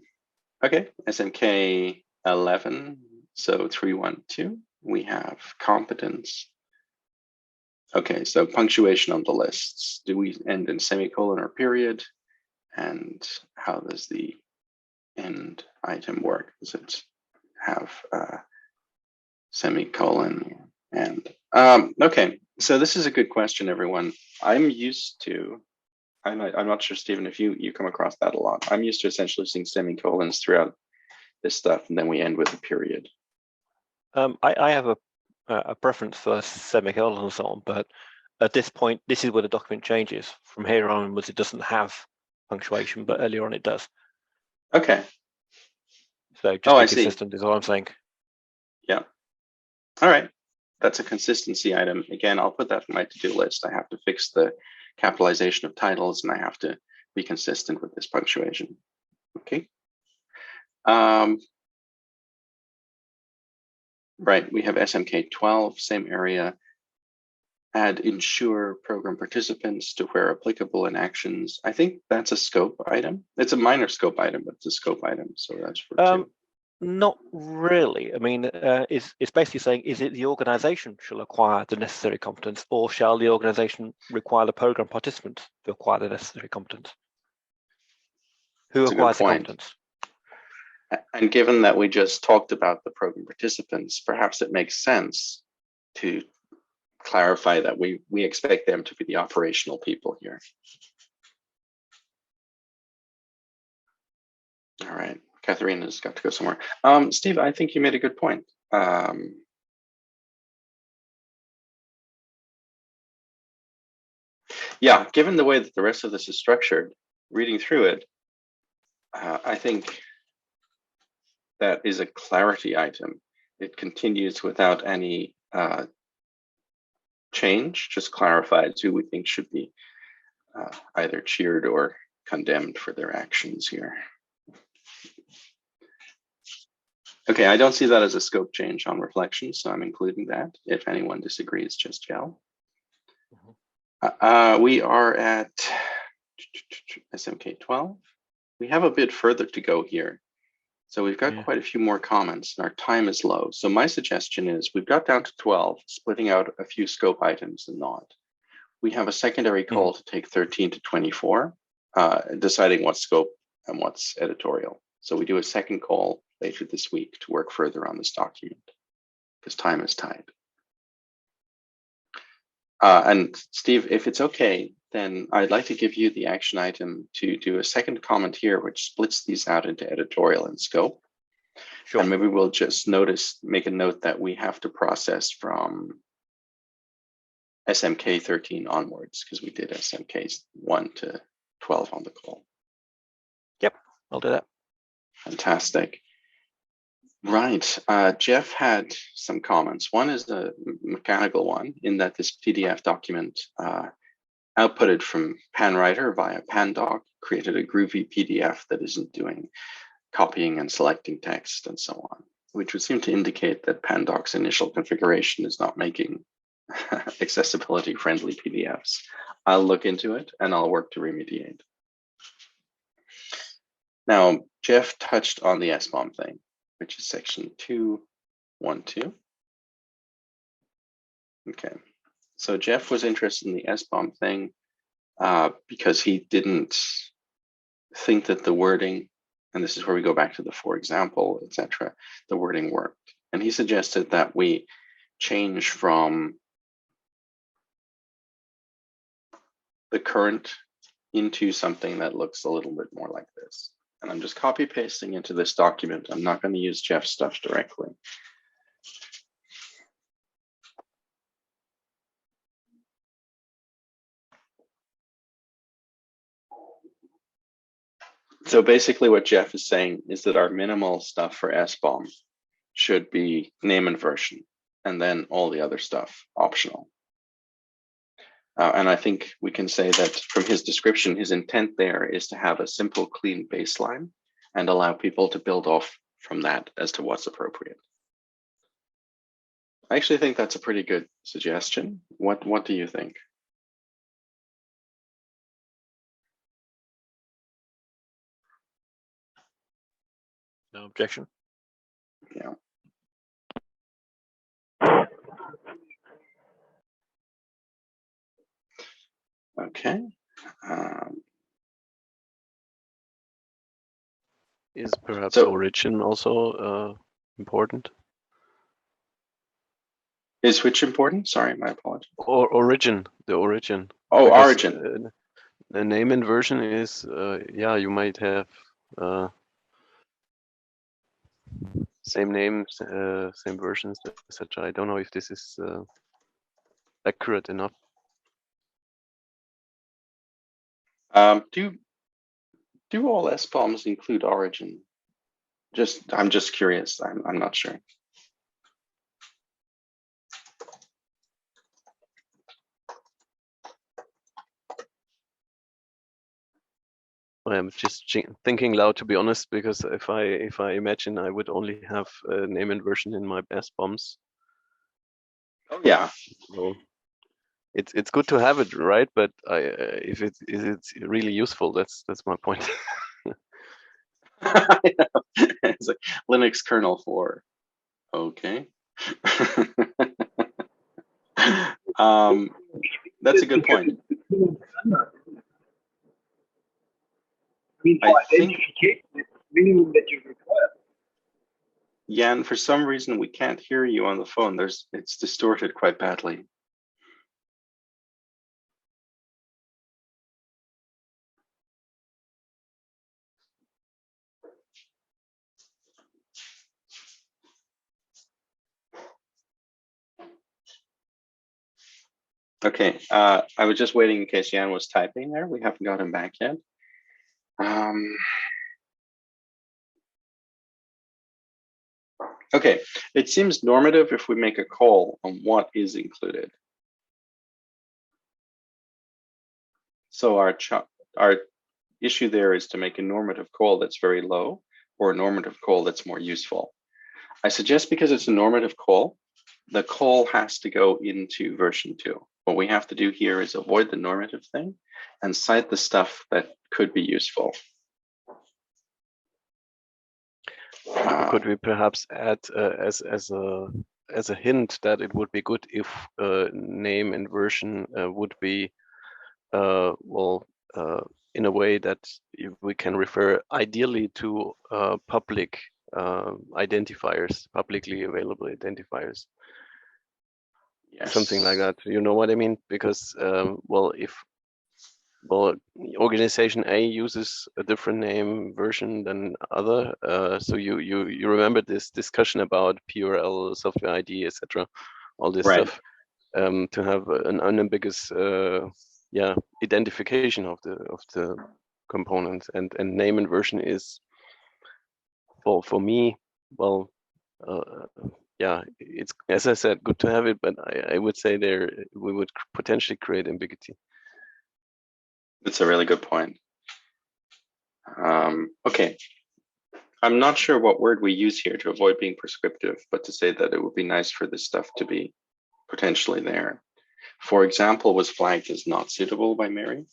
Okay. SMK 11. So 312. We have competence. Okay. So punctuation on the lists. Do we end in semicolon or period? And how does the end item work? Does it have a semicolon? And okay, so this is a good question, everyone. I'm not sure, Stephen, if you come across that a lot. I'm used to essentially seeing semicolons throughout this stuff, and then we end with a period. I have a preference for semicolons and so on, but at this point, this is where the document changes. From here onwards, it doesn't have punctuation, but earlier on it does. Okay. So just be consistent is all I'm saying. Yeah. All right. That's a consistency item. Again, I'll put that in my to-do list. I have to fix the capitalization of titles, and I have to be consistent with this punctuation. Okay. Right. We have SMK 12, same area. Add ensure program participants to where applicable in actions. I think that's a scope item. It's a minor scope item, but it's a scope item. So that's for 2. Not really. I mean, it's basically saying, is it the organization shall acquire the necessary competence, or shall the organization require the program participant to acquire the necessary competence? Who acquires the competence? And given that we just talked about the program participants, perhaps it makes sense to clarify that we expect them to be the operational people here. All right, Katharina's got to go somewhere. Steve, I think you made a good point. Yeah, given the way that the rest of this is structured, reading through it, I think that is a clarity item. It continues without any change, just clarifies who we think should be either cheered or condemned for their actions here. Okay, I don't see that as a scope change on reflection, so I'm including that. If anyone disagrees, just yell. We are at SMK 12. We have a bit further to go here. So we've got quite a few more comments, and our time is low. So my suggestion is we've got down to 12, splitting out a few scope items and not. We have a secondary call to take 13 to 24, deciding what's scope and what's editorial. So we do a second call later this week to work further on this document because time is tight. And Steve, if it's okay, then I'd like to give you the action item to do a second comment here, which splits these out into editorial and scope. Sure. And maybe we'll just make a note that we have to process from SMK 13 onwards because we did SMKs 1 to 12 on the call. Yep, I'll do that. Fantastic. Right. Jeff had some comments. One is the mechanical one, in that this PDF document outputted from PanWriter via PanDoc created a groovy PDF that isn't doing copying and selecting text and so on, which would seem to indicate that PanDoc's initial configuration is not making accessibility friendly PDFs. I'll look into it and I'll work to remediate. Now, Jeff touched on the SBOM thing, which is section 212. Okay, so Jeff was interested in the SBOM thing because he didn't think that the wording and this is where we go back to the for example, etc., the wording worked. And he suggested that we change from the current into something that looks a little bit more like this. And I'm just copy pasting into this document. I'm not going to use Jeff's stuff directly. So basically what Jeff is saying is that our minimal stuff for SBOM should be name and version, and then all the other stuff optional. And I think we can say that from his description, his intent there is to have a simple, clean baseline and allow people to build off from that as to what's appropriate. I actually think that's a pretty good suggestion. What do you think? No objection. Yeah. Okay. Is perhaps So- origin also important? Is which important? Sorry, my apologies. Or origin, the origin. Oh, Because, origin. The name and version is, yeah, you might have same names, same versions, etc. I don't know if this is accurate enough. Do all SBOMs include origin? I'm just curious. I'm not sure. I'm just thinking loud, to be honest, because if I imagine I would only have a name and version in my SBOMs. Oh yeah. So it's good to have it, right? But if it's really useful, that's my point. It's like Linux kernel 4. Okay. That's a good point. I think, minimum that you require. Jan, for some reason we can't hear you on the phone. It's distorted quite badly. Okay, I was just waiting in case Jan was typing there. We haven't got him back yet. Okay, it seems normative if we make a call on what is included. So our issue there is to make a normative call that's very low or a normative call that's more useful. I suggest because it's a normative call, the call has to go into version 2. What we have to do here is avoid the normative thing and cite the stuff that could be useful. Could we perhaps add as a hint that it would be good if name and version would be in a way that we can refer ideally to public identifiers, publicly available identifiers. Yes. Something like that. You know what I mean? Because organization A uses a different name version than other. So you remember this discussion about PURL, software ID, etc. All this Right. stuff. To have an unambiguous identification of the component, and name and version is, well, for me, it's, as I said, good to have it, but I would say we would potentially create ambiguity. That's a really good point. Okay. I'm not sure what word we use here to avoid being prescriptive, but to say that it would be nice for this stuff to be potentially there. For example, was flagged as not suitable by Mary.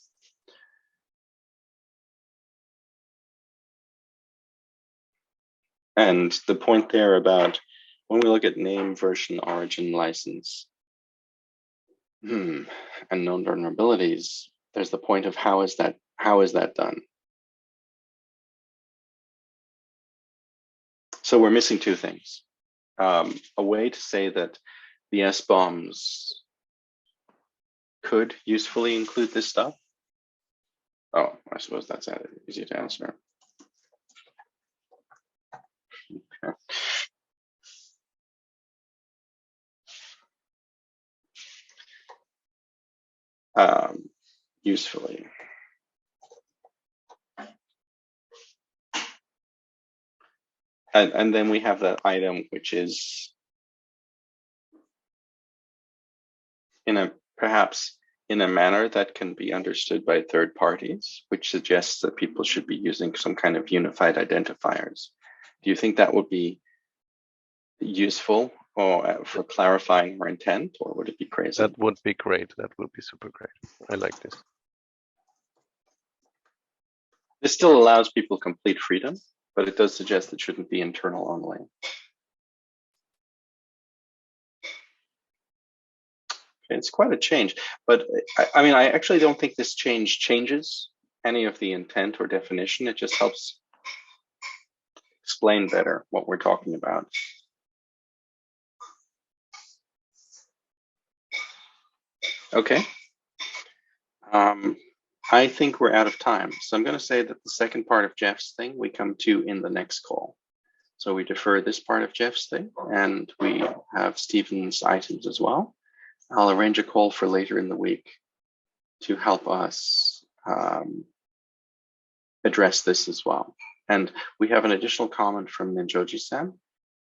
And the point there about when we look at name, version, origin, license, and known vulnerabilities, there's the point of how is that done? So we're missing two things. A way to say that the SBOMs could usefully include this stuff. Oh, I suppose that's easy to answer. Okay. Usefully. And then we have that item, which is perhaps in a manner that can be understood by third parties, which suggests that people should be using some kind of unified identifiers. Do you think that would be useful or for clarifying our intent, or would it be crazy? That would be great. That would be super great. I like this. This still allows people complete freedom, but it does suggest it shouldn't be internal only. It's quite a change, but I mean, I actually don't think this change changes any of the intent or definition. It just helps explain better what we're talking about. Okay. I think we're out of time. So I'm going to say that the second part of Jeff's thing we come to in the next call. So we defer this part of Jeff's thing, and we have Stephen's items as well. I'll arrange a call for later in the week to help us address this as well. And we have an additional comment from Ninjoji-san,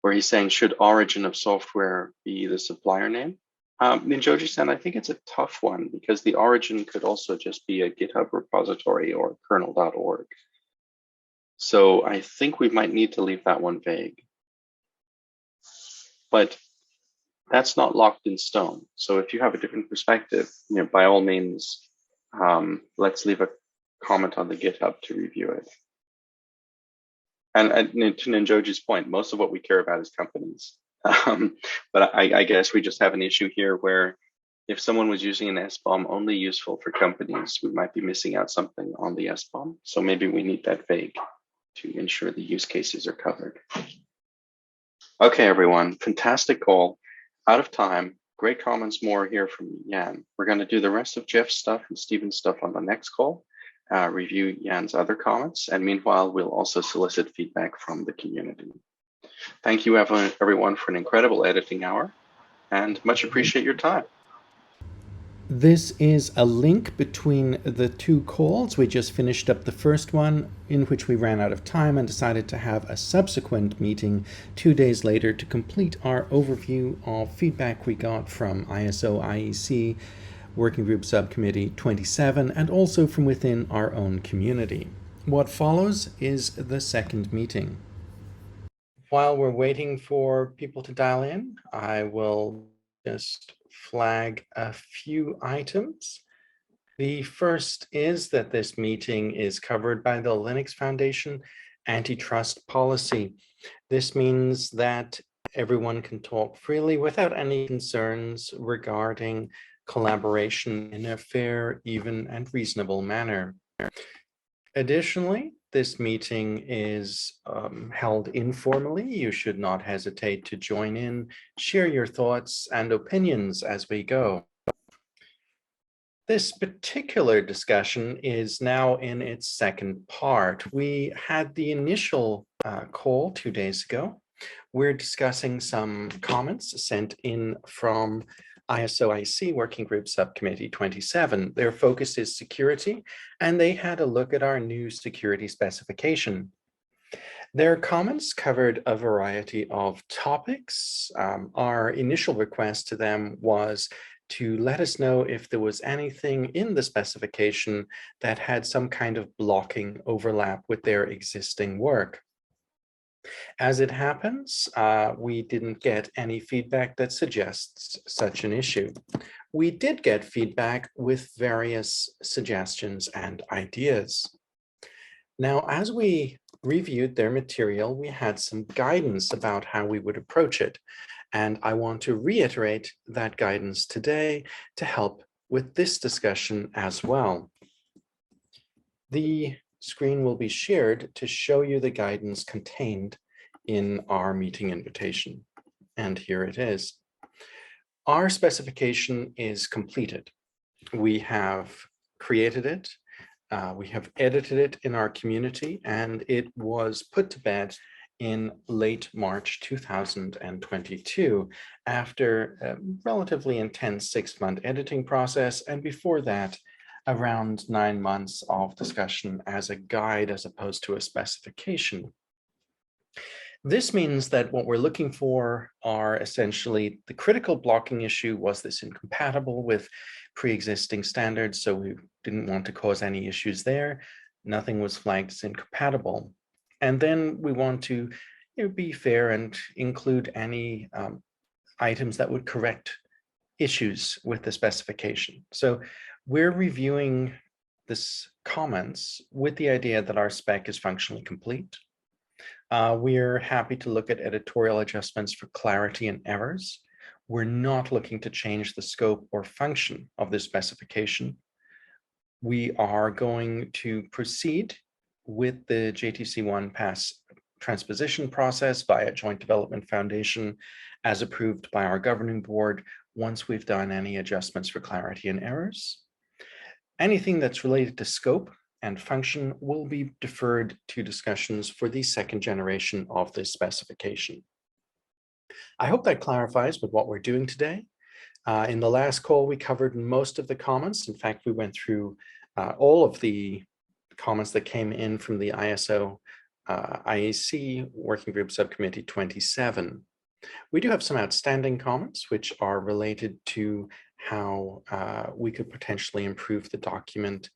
where he's saying, should origin of software be the supplier name? Ninjoji-san, I think it's a tough one because the origin could also just be a GitHub repository or kernel.org. So I think we might need to leave that one vague. But that's not locked in stone. So if you have a different perspective, by all means, let's leave a comment on the GitHub to review it. And to Ninjoji's point, most of what we care about is companies. But I guess we just have an issue here where if someone was using an SBOM only useful for companies, we might be missing out something on the SBOM. So maybe we need that vague to ensure the use cases are covered. Okay, everyone, fantastic call. Out of time, great comments more here from Jan. We're going to do the rest of Jeff's stuff and Stephen's stuff on the next call, review Jan's other comments, and meanwhile, we'll also solicit feedback from the community. Thank you, everyone, for an incredible editing hour, and much appreciate your time. This is a link between the two calls. We just finished up the first one, in which we ran out of time and decided to have a subsequent meeting 2 days later to complete our overview of feedback we got from ISO IEC Working Group Subcommittee 27 and also from within our own community. What follows is the second meeting. While we're waiting for people to dial in, I will just flag a few items. The first is that this meeting is covered by the Linux Foundation antitrust policy. This means that everyone can talk freely without any concerns regarding collaboration in a fair, even, and reasonable manner. Additionally, this meeting is held informally. You should not hesitate to join in, share your thoughts and opinions as we go. This particular discussion is now in its second part. We had the initial call 2 days ago. We're discussing some comments sent in from ISO IEC Working Group Subcommittee 27. Their focus is security, and they had a look at our new security specification. Their comments covered a variety of topics. Our initial request to them was to let us know if there was anything in the specification that had some kind of blocking overlap with their existing work. As it happens, we didn't get any feedback that suggests such an issue. We did get feedback with various suggestions and ideas. Now, as we reviewed their material, we had some guidance about how we would approach it. And I want to reiterate that guidance today to help with this discussion as well. The screen will be shared to show you the guidance contained in our meeting invitation. And here it is. Our specification is completed. We have created it. We have edited it in our community, and it was put to bed in late March 2022 after a relatively intense 6-month editing process, and before that, around 9 months of discussion as a guide as opposed to a specification. This means that what we're looking for are essentially the critical blocking issue. Was this incompatible with pre-existing standards? So we didn't want to cause any issues there. Nothing was flagged as incompatible. And then we want to be fair and include any items that would correct issues with the specification. So we're reviewing this comments with the idea that our spec is functionally complete. We're happy to look at editorial adjustments for clarity and errors. We're not looking to change the scope or function of this specification. We are going to proceed with the JTC1 pass transposition process via Joint Development Foundation as approved by our governing board once we've done any adjustments for clarity and errors. Anything that's related to scope and function will be deferred to discussions for the second generation of this specification. I hope that clarifies with what we're doing today. In the last call, we covered most of the comments. In fact, we went through all of the comments that came in from the ISO IEC Working Group Subcommittee 27. We do have some outstanding comments which are related to how we could potentially improve the document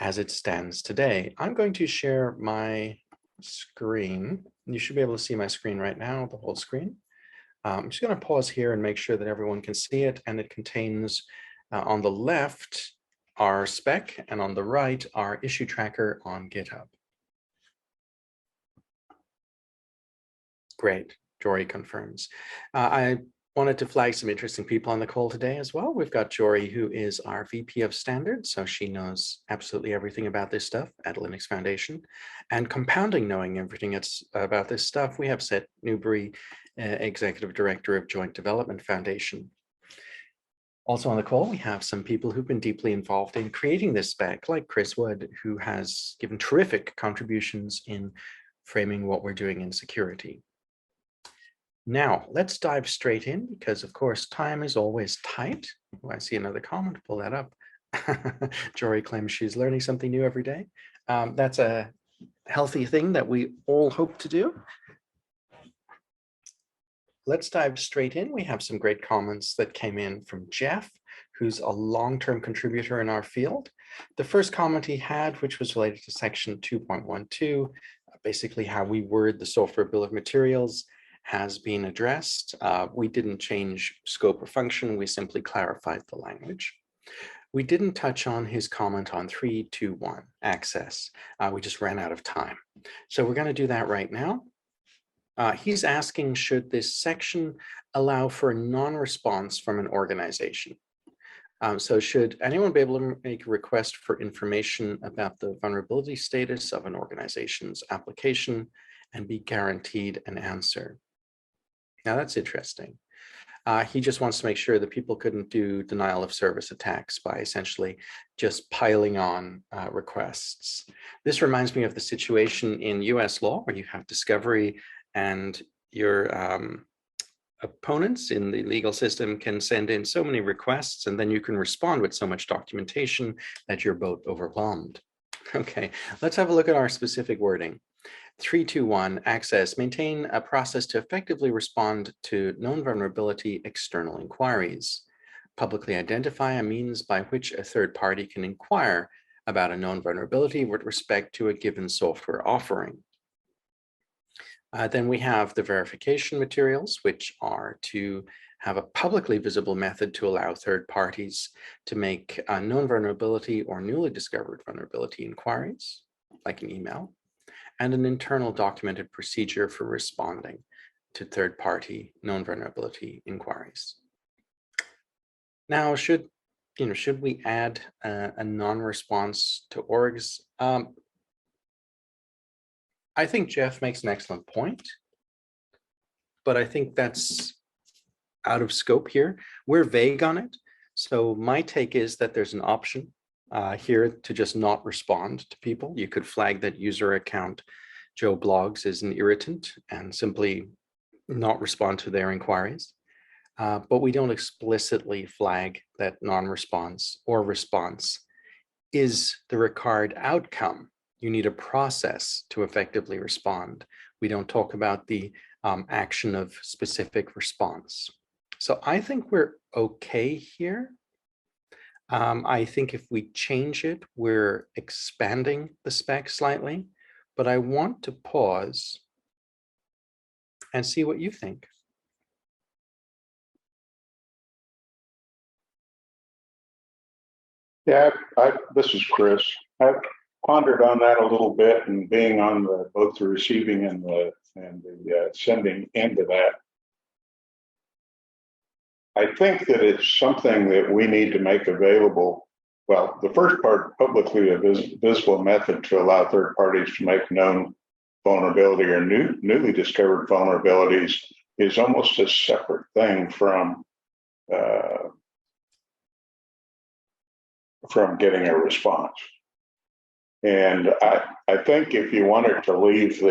as it stands today. I'm going to share my screen. You should be able to see my screen right now, the whole screen. I'm just going to pause here and make sure that everyone can see it. And it contains on the left our spec and on the right our issue tracker on GitHub. Great, Jory confirms. I wanted to flag some interesting people on the call today as well. We've got Jory, who is our VP of Standards, so she knows absolutely everything about this stuff at Linux Foundation. And compounding knowing everything about this stuff, we have Seth Newbury, Executive Director of Joint Development Foundation. Also on the call, we have some people who've been deeply involved in creating this spec, like Chris Wood, who has given terrific contributions in framing what we're doing in security. Now, let's dive straight in because, of course, time is always tight. Oh, I see another comment, pull that up. Jory claims she's learning something new every day. That's a healthy thing that we all hope to do. Let's dive straight in. We have some great comments that came in from Jeff, who's a long-term contributor in our field. The first comment he had, which was related to section 2.12, basically how we word the software bill of materials, has been addressed. We didn't change scope or function, we simply clarified the language. We didn't touch on his comment on 3.2.1, access. We just ran out of time. So we're going to do that right now. He's asking, should this section allow for a non-response from an organization? So should anyone be able to make a request for information about the vulnerability status of an organization's application and be guaranteed an answer? Now that's interesting. He just wants to make sure that people couldn't do denial of service attacks by essentially just piling on requests. This reminds me of the situation in US law where you have discovery and your opponents in the legal system can send in so many requests and then you can respond with so much documentation that you're both overwhelmed. Okay, let's have a look at our specific wording. 3.2.1, access, maintain a process to effectively respond to known vulnerability external inquiries. Publicly identify a means by which a third party can inquire about a known vulnerability with respect to a given software offering. Then we have the verification materials, which are to have a publicly visible method to allow third parties to make a known vulnerability or newly discovered vulnerability inquiries, like an email, and an internal documented procedure for responding to third-party known vulnerability inquiries. Now, should we add a non-response to orgs? I think Jeff makes an excellent point. but I think that's out of scope here. We're vague on it. So my take is that there's an option here to just not respond to people. You could flag that user account Joe Blogs is an irritant and simply not respond to their inquiries. But we don't explicitly flag that non-response or response is the required outcome. You need a process to effectively respond. We don't talk about the action of specific response. So I think we're okay here. I think if we change it, we're expanding the spec slightly, but I want to pause and see what you think. Yeah, this is Chris. I've pondered on that a little bit, and being on both the receiving and the sending end of that, I think that it's something that we need to make available. Well, the first part, publicly a visible method to allow third parties to make known vulnerability or newly discovered vulnerabilities, is almost a separate thing from getting a response. And I think if you wanted to leave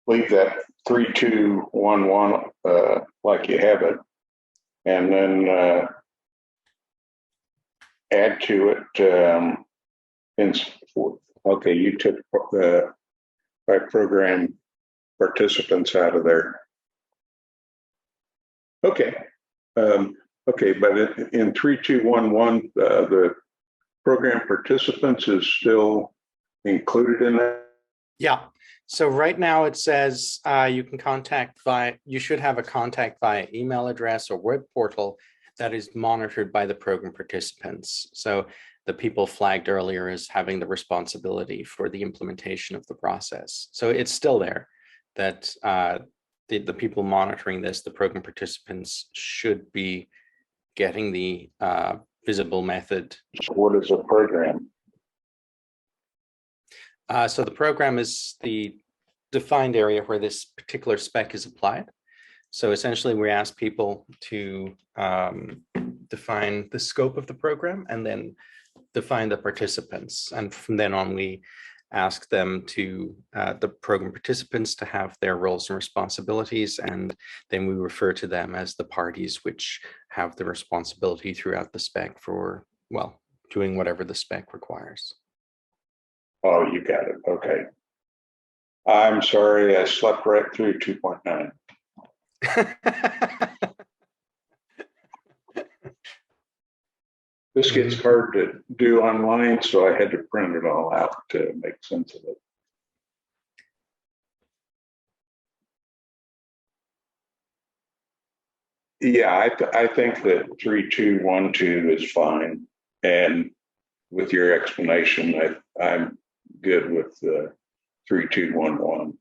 leave that 3211 like you have it, and then add to it okay, you took the program participants out of there. Okay. Okay, but in 3211, the program participants is still included in that? Yeah. So right now it says you can contact you should have a contact via email address or web portal that is monitored by the program participants. So the people flagged earlier as having the responsibility for the implementation of the process. So it's still there that the people monitoring this, the program participants, should be getting the visible method. So what is a program? So the program is the defined area where this particular spec is applied. So essentially we ask people to define the scope of the program and then define the participants. And from then on, we ask them to, the program participants, to have their roles and responsibilities, and then we refer to them as the parties which have the responsibility throughout the spec for, well, doing whatever the spec requires. Oh, you got it. Okay. I'm sorry, I slept right through 2.9. This gets hard to do online, so I had to print it all out to make sense of it. Yeah, I think that 3212 is fine, and with your explanation, I'm good with the 3211.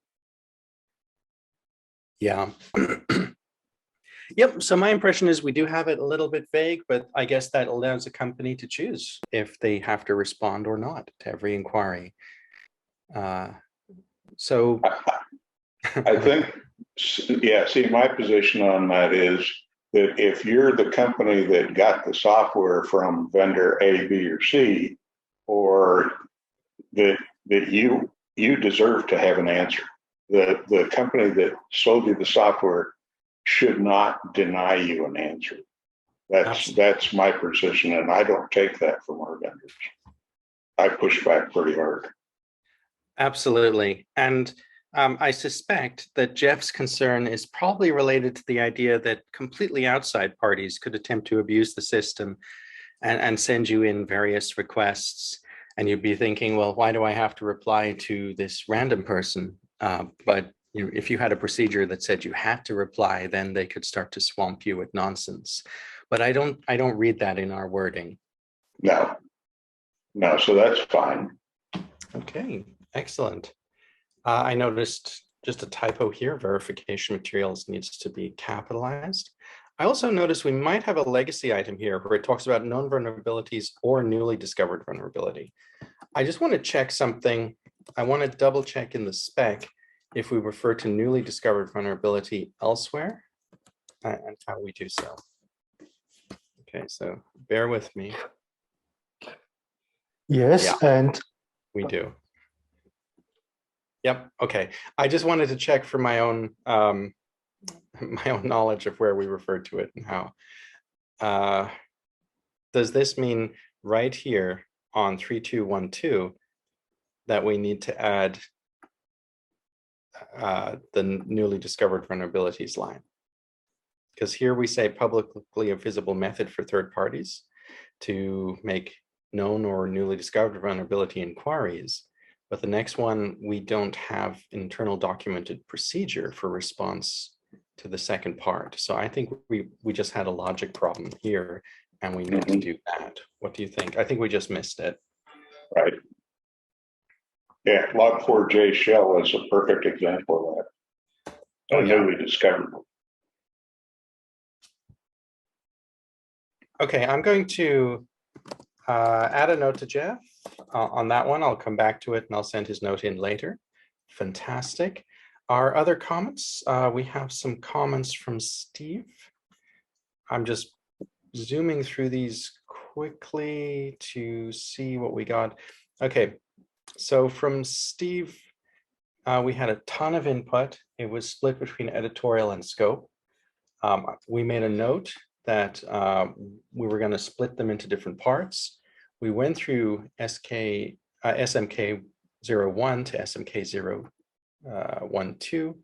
Yeah. Yep. So my impression is we do have it a little bit vague, but I guess that allows a company to choose if they have to respond or not to every inquiry. So I think, yeah, see, my position on that is that if you're the company that got the software from vendor A, B, or C, or that you deserve to have an answer. The company that sold you the software should not deny you an answer. That's my position, and I don't take that from our vendors. I push back pretty hard. Absolutely. And I suspect that Jeff's concern is probably related to the idea that completely outside parties could attempt to abuse the system and send you in various requests. And you'd be thinking, well, why do I have to reply to this random person? But if you had a procedure that said you had to reply, then they could start to swamp you with nonsense. But I don't read that in our wording. No, so that's fine. Okay, excellent. I noticed just a typo here. Verification materials needs to be capitalized. I also noticed we might have a legacy item here where it talks about known vulnerabilities or newly discovered vulnerability. I just want to check something. I want to double check in the spec if we refer to newly discovered vulnerability elsewhere and how we do so. Okay, so bear with me. Yes, yeah, and we do. Yep. Okay. I just wanted to check for my own knowledge of where we refer to it and how. Does this mean right here on 3212 that we need to add the newly discovered vulnerabilities line? Because here we say publicly visible method for third parties to make known or newly discovered vulnerability inquiries. But the next one, we don't have internal documented procedure for response to the second part. So I think we just had a logic problem here and we need to do that. What do you think? I think we just missed it. Right. Yeah, log4j shell is a perfect example of that. Oh, yeah. Newly discovered. Okay, I'm going to add a note to Jeff on that one. I'll come back to it and I'll send his note in later. Fantastic. Our other comments, we have some comments from Steve. I'm just zooming through these quickly to see what we got. Okay, so from Steve, we had a ton of input. It was split between editorial and scope. We made a note that we were going to split them into different parts. We went through SMK01 to SMK012,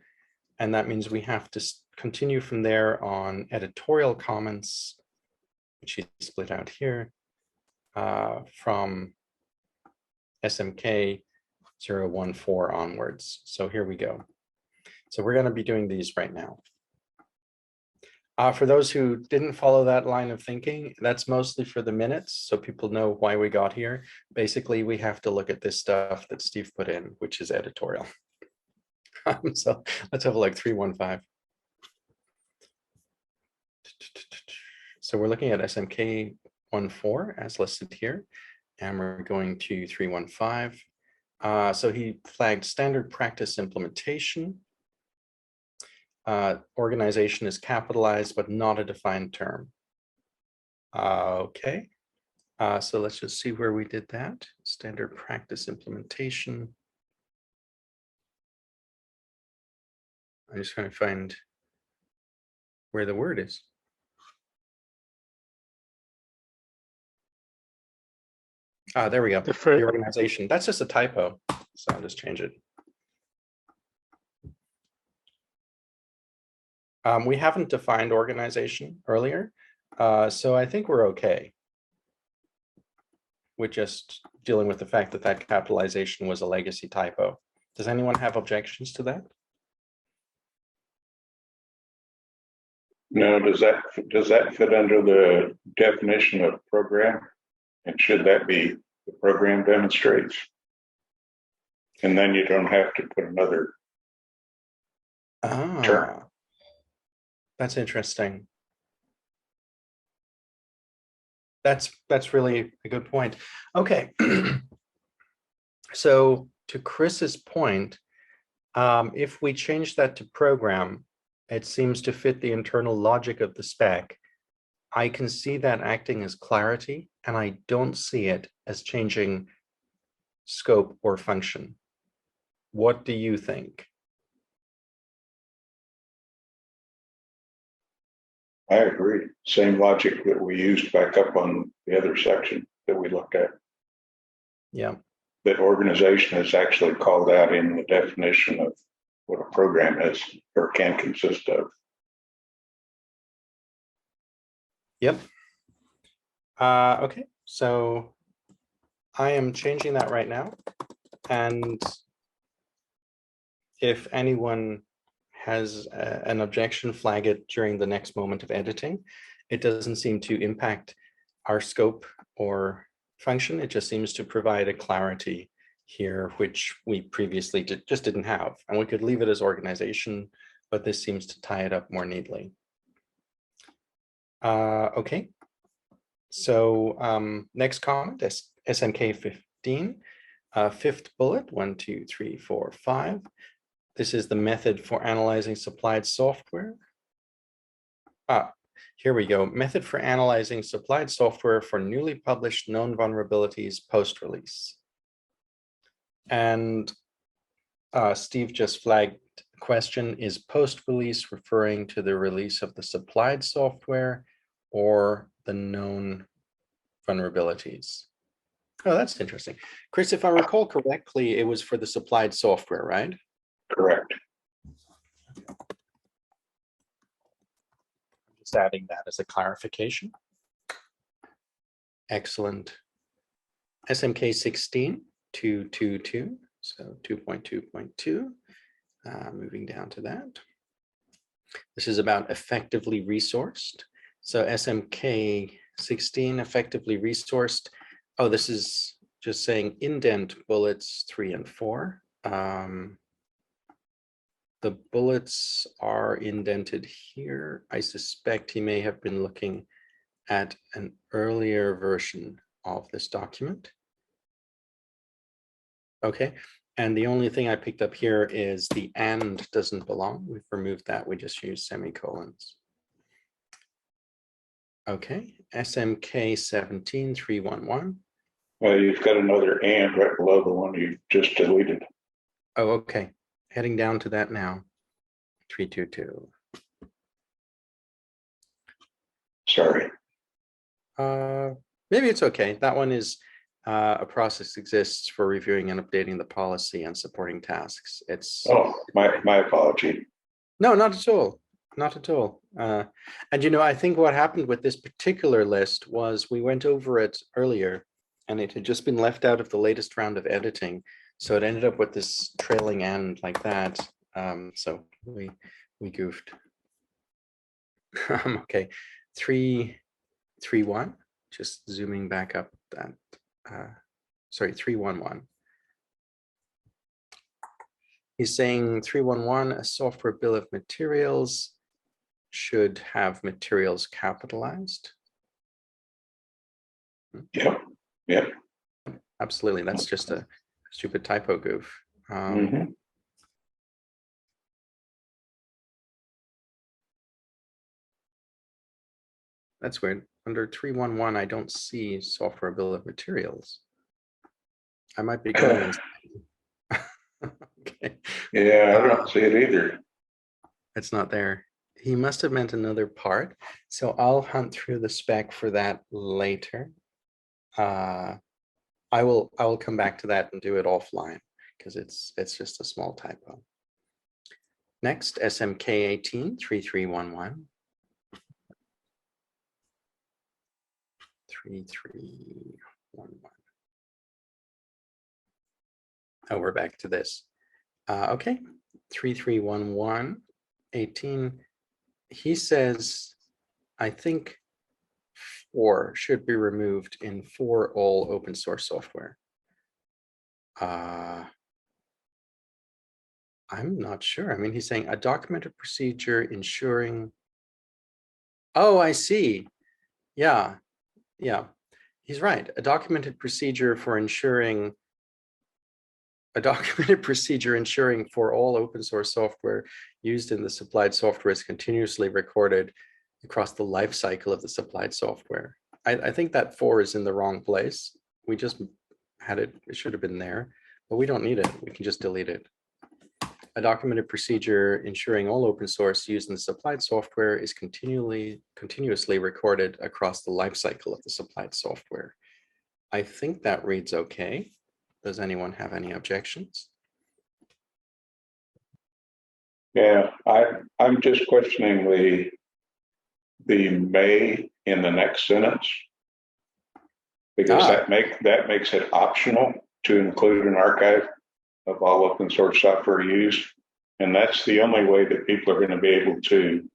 and that means we have to continue from there on editorial comments, which is split out here, from SMK014 onwards. So here we go. So we're going to be doing these right now. For those who didn't follow that line of thinking, that's mostly for the minutes, so people know why we got here. Basically, we have to look at this stuff that Steve put in, which is editorial. So let's have a look, 315. So we're looking at SMK14 as listed here, and we're going to 315. So he flagged standard practice implementation. Organization is capitalized, but not a defined term. Okay, so let's just see where we did that. Standard practice implementation. I'm just trying to find where the word is. There we go. The organization. That's just a typo, so I'll just change it. We haven't defined organization earlier, so I think we're okay with just dealing with the fact that that capitalization was a legacy typo. Does anyone have objections to that? No, does that fit under the definition of program? And should that be the program demonstrates? And then you don't have to put another term. That's interesting. That's really a good point. Okay. So to Chris's point, if we change that to program, it seems to fit the internal logic of the spec. I can see that acting as clarity, and I don't see it as changing scope or function. What do you think? I agree. Same logic that we used back up on the other section that we looked at. Yeah. That organization is actually called out in the definition of what a program is or can consist of. Yep. Okay, so I am changing that right now. And if anyone has an objection, flag it during the next moment of editing. It doesn't seem to impact our scope or function. It just seems to provide a clarity here, which we previously just didn't have. And we could leave it as organization, but this seems to tie it up more neatly. Okay. So next comment is SMK 15. Fifth bullet, 1, 2, 3, 4, 5. This is the method for analyzing supplied software. Here we go. Method for analyzing supplied software for newly published known vulnerabilities post-release. And Steve just flagged the question, is post-release referring to the release of the supplied software or the known vulnerabilities? Oh, that's interesting. Chris, if I recall correctly, it was for the supplied software, right? Correct. Just adding that as a clarification. Excellent. SMK 16, 222, so 2.2.2. Moving down to that. This is about effectively resourced. So SMK 16, effectively resourced. Oh, this is just saying indent bullets 3 and 4. The bullets are indented here. I suspect he may have been looking at an earlier version of this document. Okay, and the only thing I picked up here is the and doesn't belong. We've removed that. We just use semicolons. Okay, SMK 17311. Well, you've got another and right below the one you just deleted. Oh, okay. Heading down to that now. 322. Sorry. Maybe it's okay. That one is a process exists for reviewing and updating the policy and supporting tasks. It's my apology. No, not at all. Not at all. And you know, I think what happened with this particular list was we went over it earlier and it had just been left out of the latest round of editing. So it ended up with this trailing end like that. So we goofed. Okay, 331. Just zooming back up that. Sorry, 311. He's saying 311, a software bill of materials should have materials capitalized. Yep. Yep. Absolutely. That's just a stupid typo goof. That's weird. Under 311, I don't see software bill of materials. I might be going okay. Yeah, I don't see it either. It's not there. He must have meant another part. So I'll hunt through the spec for that later. I will come back to that and do it offline because it's just a small typo. Next, SMK 18 3311. 3311. Oh, we're back to this. Okay, 3311 18. He says, I think 4 should be removed in for all open source software. I'm not sure. I mean, he's saying a documented procedure ensuring. Oh, I see. Yeah. He's right. A documented procedure for ensuring. A documented procedure ensuring for all open source software used in the supplied software is continuously recorded across the life cycle of the supplied software. I think that 4 is in the wrong place. We just had it, it should have been there, but we don't need it. We can just delete it. A documented procedure ensuring all open source used in the supplied software is continuously recorded across the life cycle of the supplied software. I think that reads okay. Does anyone have any objections? Yeah, I'm just questioning the may in the next sentence, because that makes it optional to include an archive of all open source software used, and that's the only way that people are going to be able to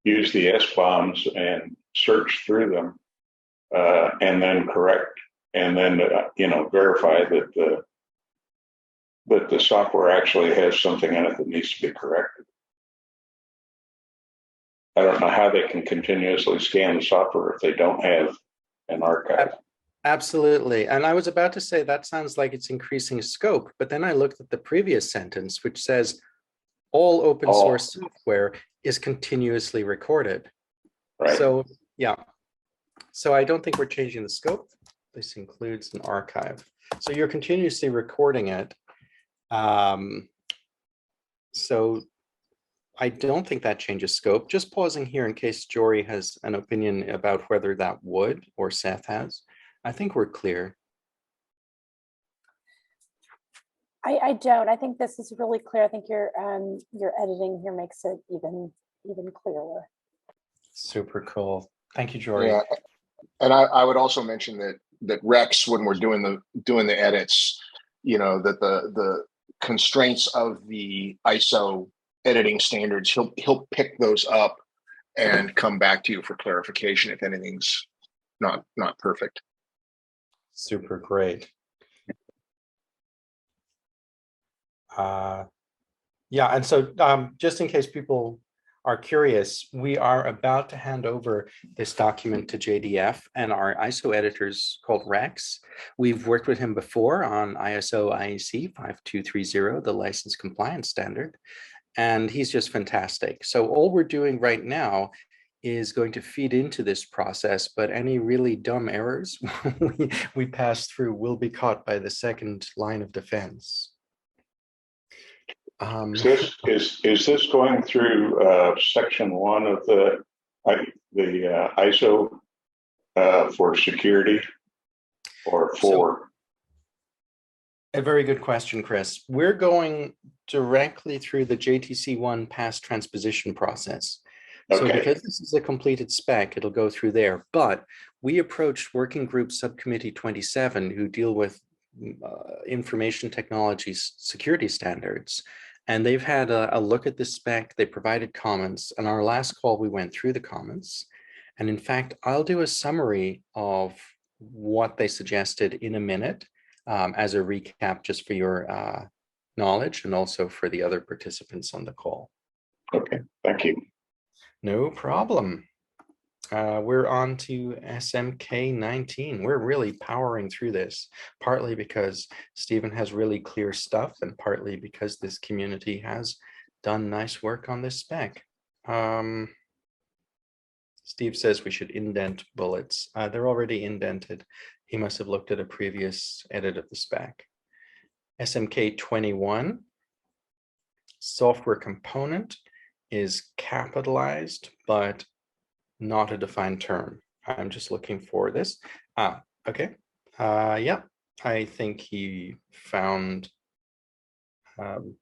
use the SBOMs and search through them, and then correct. And then, verify that the software actually has something in it that needs to be corrected. I don't know how they can continuously scan the software if they don't have an archive. Absolutely. And I was about to say that sounds like it's increasing scope, but then I looked at the previous sentence, which says all open source software is continuously recorded. Right. So yeah. So I don't think we're changing the scope. This includes an archive. So you're continuously recording it. So I don't think that changes scope. Just pausing here in case Jory has an opinion about whether that would, or Seth has. I think we're clear. I don't. I think this is really clear. I think your editing here makes it even clearer. Super cool. Thank you, Jory. Yeah, and I would also mention that Rex, when we're doing the edits, you know, that the constraints of the ISO editing standards, he'll pick those up and come back to you for clarification if anything's not perfect. Super great. Yeah, and so just in case people are curious, we are about to hand over this document to JDF and our ISO editors called Rex. We've worked with him before on ISO IEC 5230, the license compliance standard, and he's just fantastic. So all we're doing right now is going to feed into this process, but any really dumb errors we pass through will be caught by the second line of defense. Is this going through section 1 of the ISO for security, or for? A very good question, Chris. We're going directly through the JTC1 pass transposition process. So because this is a completed spec, it'll go through there. But we approached Working Group Subcommittee 27, who deal with information technology security standards. And they've had a look at the spec. They provided comments. And our last call, we went through the comments. And in fact, I'll do a summary of what they suggested in a minute as a recap, just for your knowledge and also for the other participants on the call. Okay, thank you. No problem. We're on to SMK 19. We're really powering through this, partly because Stephen has really clear stuff and partly because this community has done nice work on this spec. Steve says we should indent bullets. They're already indented. He must have looked at a previous edit of the spec. SMK 21, software component is capitalized, but not a defined term. I'm just looking for this. Okay. Yeah, I think he found, an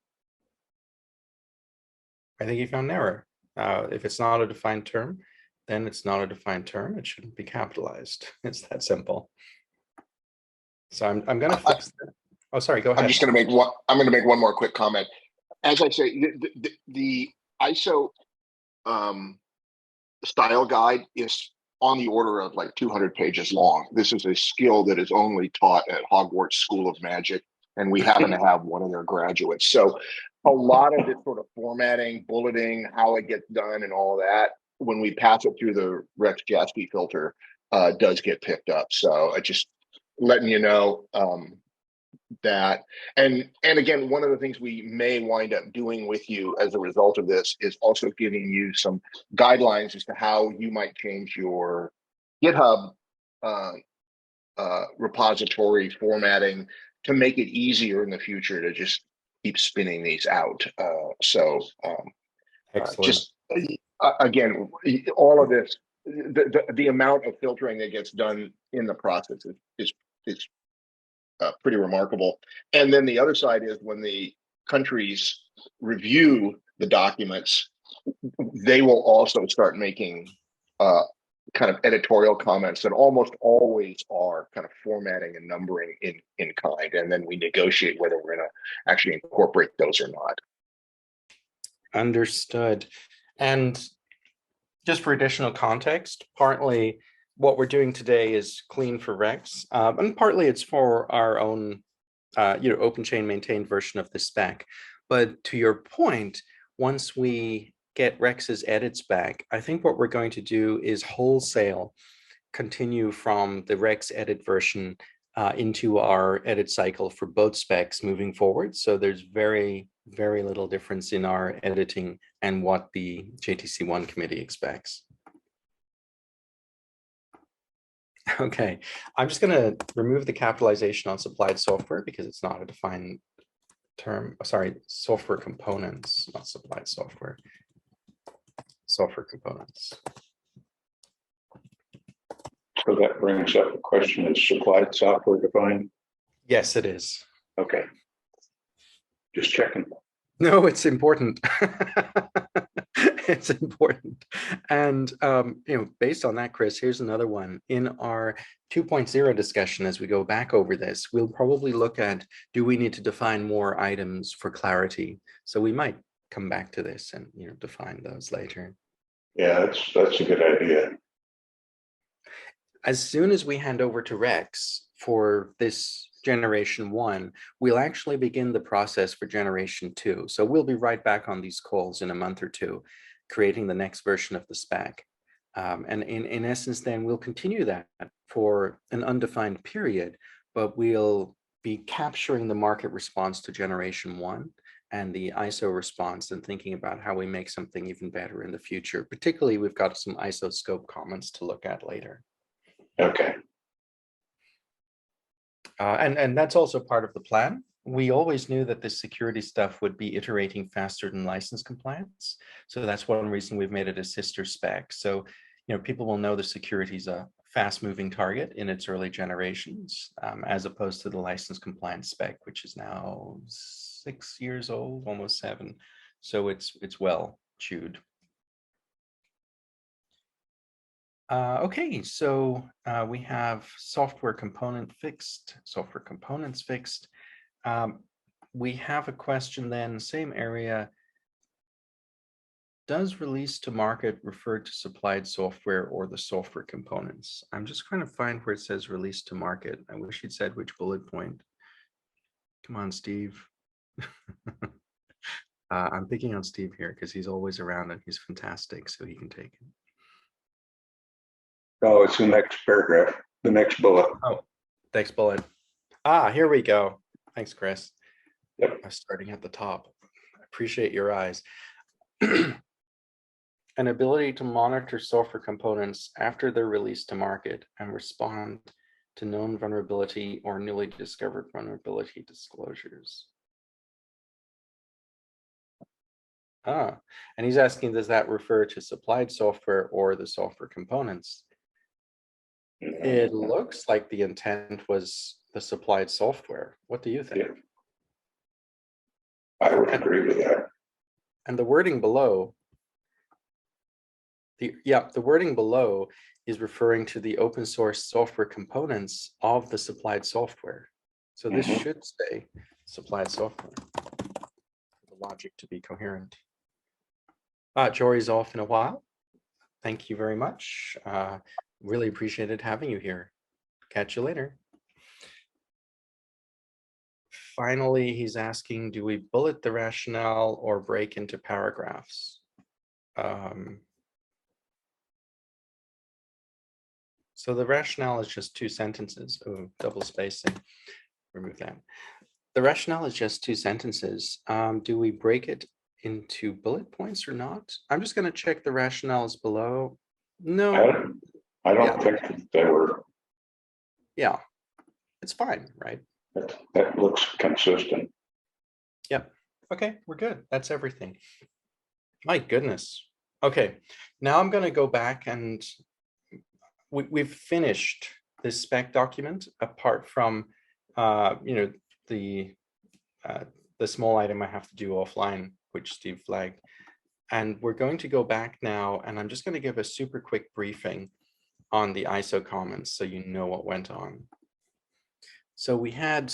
error. If it's not a defined term, then it's not a defined term. It shouldn't be capitalized. It's that simple. So I'm going to fix that. Oh, sorry, go ahead. I'm going to make one more quick comment. As I say, the ISO style guide is on the order of like 200 pages long. This is a skill that is only taught at Hogwarts School of Magic, and we happen to have one of their graduates. So a lot of this sort of formatting, bulleting, how it gets done and all that, when we pass it through the WG-SC filter, does get picked up. So just letting you know that. And again, one of the things we may wind up doing with you as a result of this is also giving you some guidelines as to how you might change your GitHub repository formatting to make it easier in the future to just keep spinning these out. Just again, all of this, the amount of filtering that gets done in the process is pretty remarkable. And then the other side is when the countries review the documents, they will also start making kind of editorial comments that almost always are kind of formatting and numbering in kind. And then we negotiate whether we're going to actually incorporate those or not. Understood. And just for additional context, partly what we're doing today is clean for Rex, and partly it's for our own, OpenChain maintained version of the spec. But to your point, once we get Rex's edits back, I think what we're going to do is wholesale continue from the Rex edit version into our edit cycle for both specs moving forward. So there's very, very little difference in our editing and what the JTC1 committee expects. Okay, I'm just going to remove the capitalization on supplied software because it's not a defined term. Sorry, software components, not supplied software. Software components. So that brings up the question, is supplied software defined? Yes, it is. Okay. Just checking. No, it's important. It's important. And, based on that, Chris, here's another one. In our 2.0 discussion, as we go back over this, we'll probably look at, do we need to define more items for clarity? So we might come back to this and, define those later. Yeah, that's a good idea. As soon as we hand over to Rex for this generation 1, we'll actually begin the process for generation 2. So we'll be right back on these calls in a month or two, creating the next version of the spec. And in essence, then we'll continue that for an undefined period, but we'll be capturing the market response to generation 1 and the ISO response and thinking about how we make something even better in the future. Particularly, we've got some ISO scope comments to look at later. Okay. And that's also part of the plan. We always knew that this security stuff would be iterating faster than license compliance. So that's one reason we've made it a sister spec. So, people will know the security is a fast moving target in its early generations, as opposed to the license compliance spec, which is now 6 years old, almost 7. So it's well chewed. Okay, so we have software components fixed. We have a question then, same area. Does release to market refer to supplied software or the software components? I'm just trying to find where it says release to market. I wish you'd said which bullet point. Come on, Steve. I'm picking on Steve here because he's always around and he's fantastic, so he can take it. Oh, it's the next paragraph, the next bullet. Oh, next bullet. Here we go. Thanks, Chris. Yep. I'm starting at the top. I appreciate your eyes. An ability to monitor software components after they're released to market and respond to known vulnerability or newly discovered vulnerability disclosures. And he's asking, does that refer to supplied software or the software components? It looks like the intent was the supplied software. What do you think? Yeah. I would agree with that. And the wording below, the wording below is referring to the open source software components of the supplied software. So this should say supplied software for the logic to be coherent. Jory's off in a while. Thank you very much. Really appreciated having you here. Catch you later. Finally, he's asking, do we bullet the rationale or break into paragraphs? So the rationale is just 2 sentences. Oh, double spacing. Remove that. The rationale is just 2 sentences. Do we break it into bullet points or not? I'm just going to check the rationales below. No. I don't think they were. Yeah, it's fine, right? That looks consistent. Yep. Okay, we're good. That's everything. My goodness. Okay, now I'm going to go back and we've finished this spec document apart from, the small item I have to do offline, which Steve flagged. And we're going to go back now, and I'm just going to give a super quick briefing on the ISO comments so you know what went on. So we had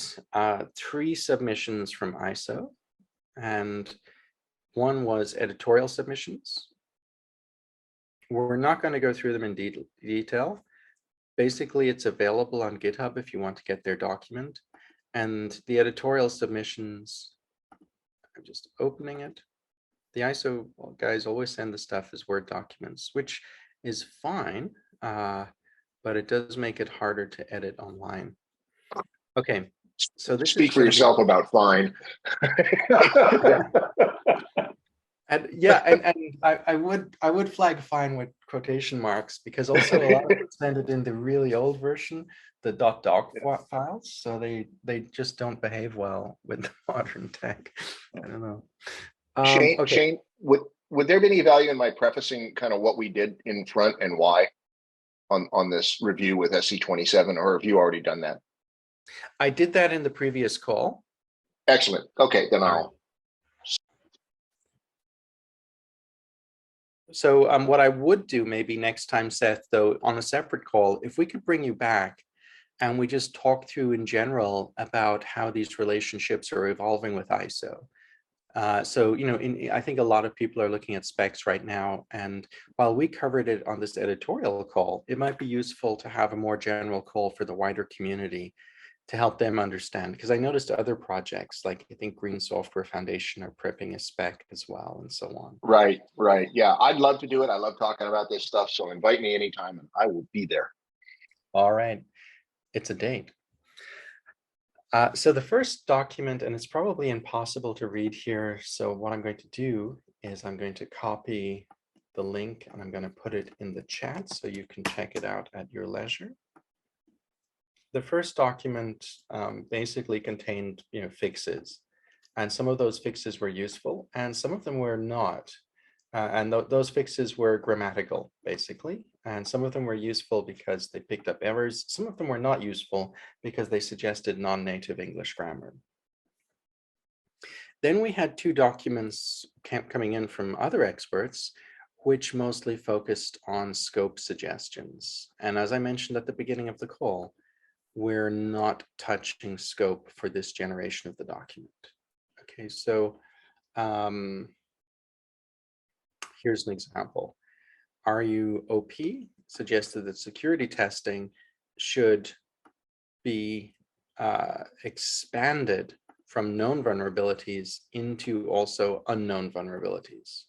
3 submissions from ISO, and one was editorial submissions. We're not going to go through them in detail. Basically, it's available on GitHub if you want to get their document. And the editorial submissions, I'm just opening it. The ISO guys always send the stuff as Word documents, which is fine, but it does make it harder to edit online. Okay, so this Speak is for yourself about fine. And yeah, and I would flag fine with quotation marks, because also a lot of it send it in the really old version, the .doc files, so they just don't behave well with the modern tech. I don't know. Okay. Shane, would there be any value in my prefacing kind of what we did in front and why on this review with SC27, or have you already done that? I did that in the previous call. Excellent. Okay, then I'll. So what I would do maybe next time, Seth, though, on a separate call, if we could bring you back and we just talk through in general about how these relationships are evolving with ISO. So, you know, I think a lot of people are looking at specs right now, and while we covered it on this editorial call, it might be useful to have a more general call for the wider community to help them understand, because I noticed other projects, like I think Green Software Foundation are prepping a spec as well, and so on. Right. Yeah, I'd love to do it. I love talking about this stuff, so invite me anytime and I will be there. All right, it's a date. So the first document, and it's probably impossible to read here, so what I'm going to do is I'm going to copy the link and I'm going to put it in the chat so you can check it out at your leisure. The first document basically contained, you know, fixes, and some of those fixes were useful and some of them were not. And those fixes were grammatical, basically, and some of them were useful because they picked up errors. Some of them were not useful because they suggested non-native English grammar. Then we had two documents coming in from other experts, which mostly focused on scope suggestions. And as I mentioned at the beginning of the call, we're not touching scope for this generation of the document. Okay, so here's an example. RUOP suggested that security testing should be expanded from known vulnerabilities into also unknown vulnerabilities.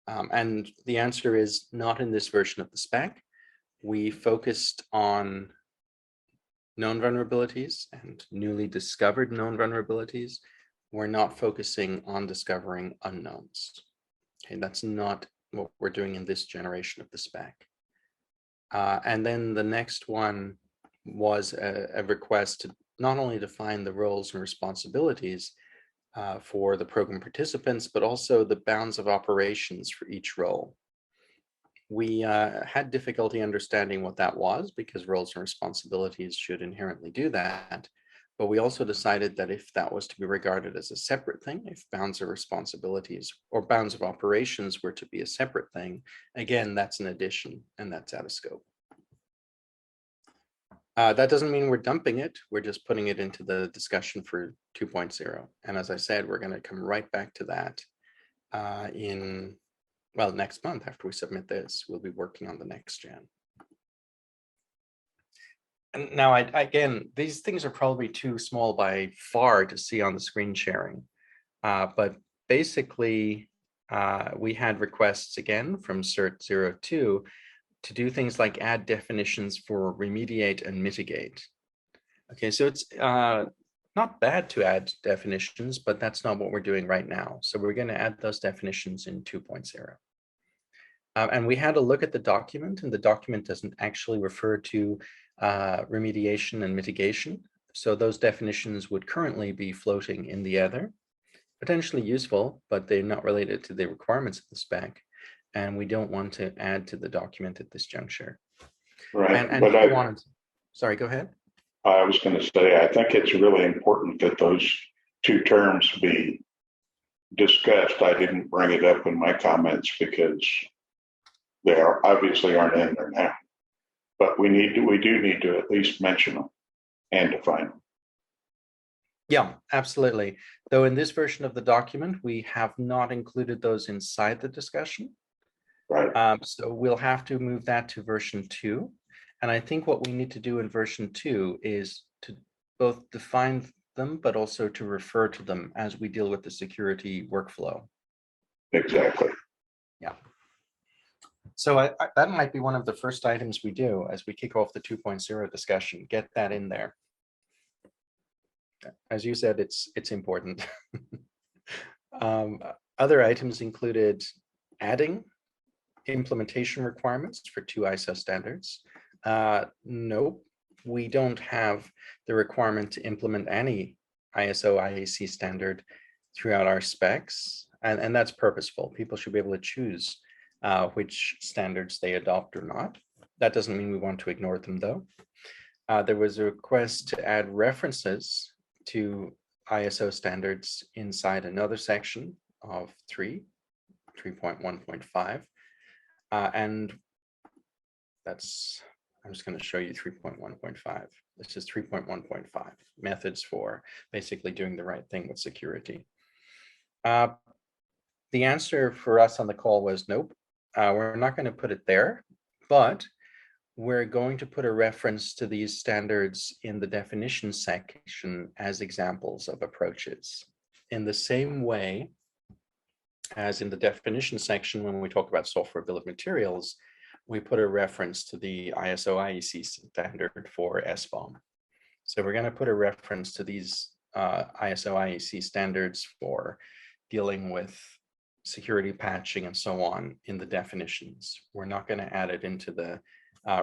And the answer is not in this version of the spec. We focused on known vulnerabilities and newly discovered known vulnerabilities. We're not focusing on discovering unknowns. Okay, that's not what we're doing in this generation of the spec. And then the next one was a request to not only define the roles and responsibilities for the program participants, but also the bounds of operations for each role. We had difficulty understanding what that was, because roles and responsibilities should inherently do that. But we also decided that if that was to be regarded as a separate thing, if bounds of responsibilities or bounds of operations were to be a separate thing, again, that's an addition and that's out of scope. That doesn't mean we're dumping it. We're just putting it into the discussion for 2.0. And as I said, we're going to come right back to that well, next month after we submit this. We'll be working on the next gen. And now, again, these things are probably too small by far to see on the screen sharing. But basically, we had requests again from CERT 02 to do things like add definitions for remediate and mitigate. Okay, so it's not bad to add definitions, but that's not what we're doing right now. So we're going to add those definitions in 2.0. And we had a look at the document, and the document doesn't actually refer to remediation and mitigation. So those definitions would currently be floating in the other, potentially useful, but they're not related to the requirements of the spec. And we don't want to add to the document at this juncture. Right. And sorry, go ahead. I was going to say, I think it's really important that those two terms be discussed. I didn't bring it up in my comments because they obviously aren't in there now. But we do need to at least mention them and define them. Yeah, absolutely. Though in this version of the document, we have not included those inside the discussion. Right. So we'll have to move that to version 2. And I think what we need to do in version 2 is to both define them, but also to refer to them as we deal with the security workflow. Exactly. Yeah. So that might be one of the first items we do as we kick off the 2.0 discussion. Get that in there. As you said, it's important. Other items included adding implementation requirements for 2 ISO standards. Nope, we don't have the requirement to implement any ISO IEC standard throughout our specs, and that's purposeful. People should be able to choose which standards they adopt or not. That doesn't mean we want to ignore them, though. There was a request to add references to ISO standards inside another section of 3.1.5. And that's, I'm just going to show you 3.1.5. This is 3.1.5, methods for basically doing the right thing with security. The answer for us on the call was nope. We're not going to put it there, but we're going to put a reference to these standards in the definition section as examples of approaches. In the same way as in the definition section, when we talk about software bill of materials, we put a reference to the ISO IEC standard for SBOM. So we're going to put a reference to these ISO IEC standards for dealing with security patching and so on in the definitions. We're not going to add it into the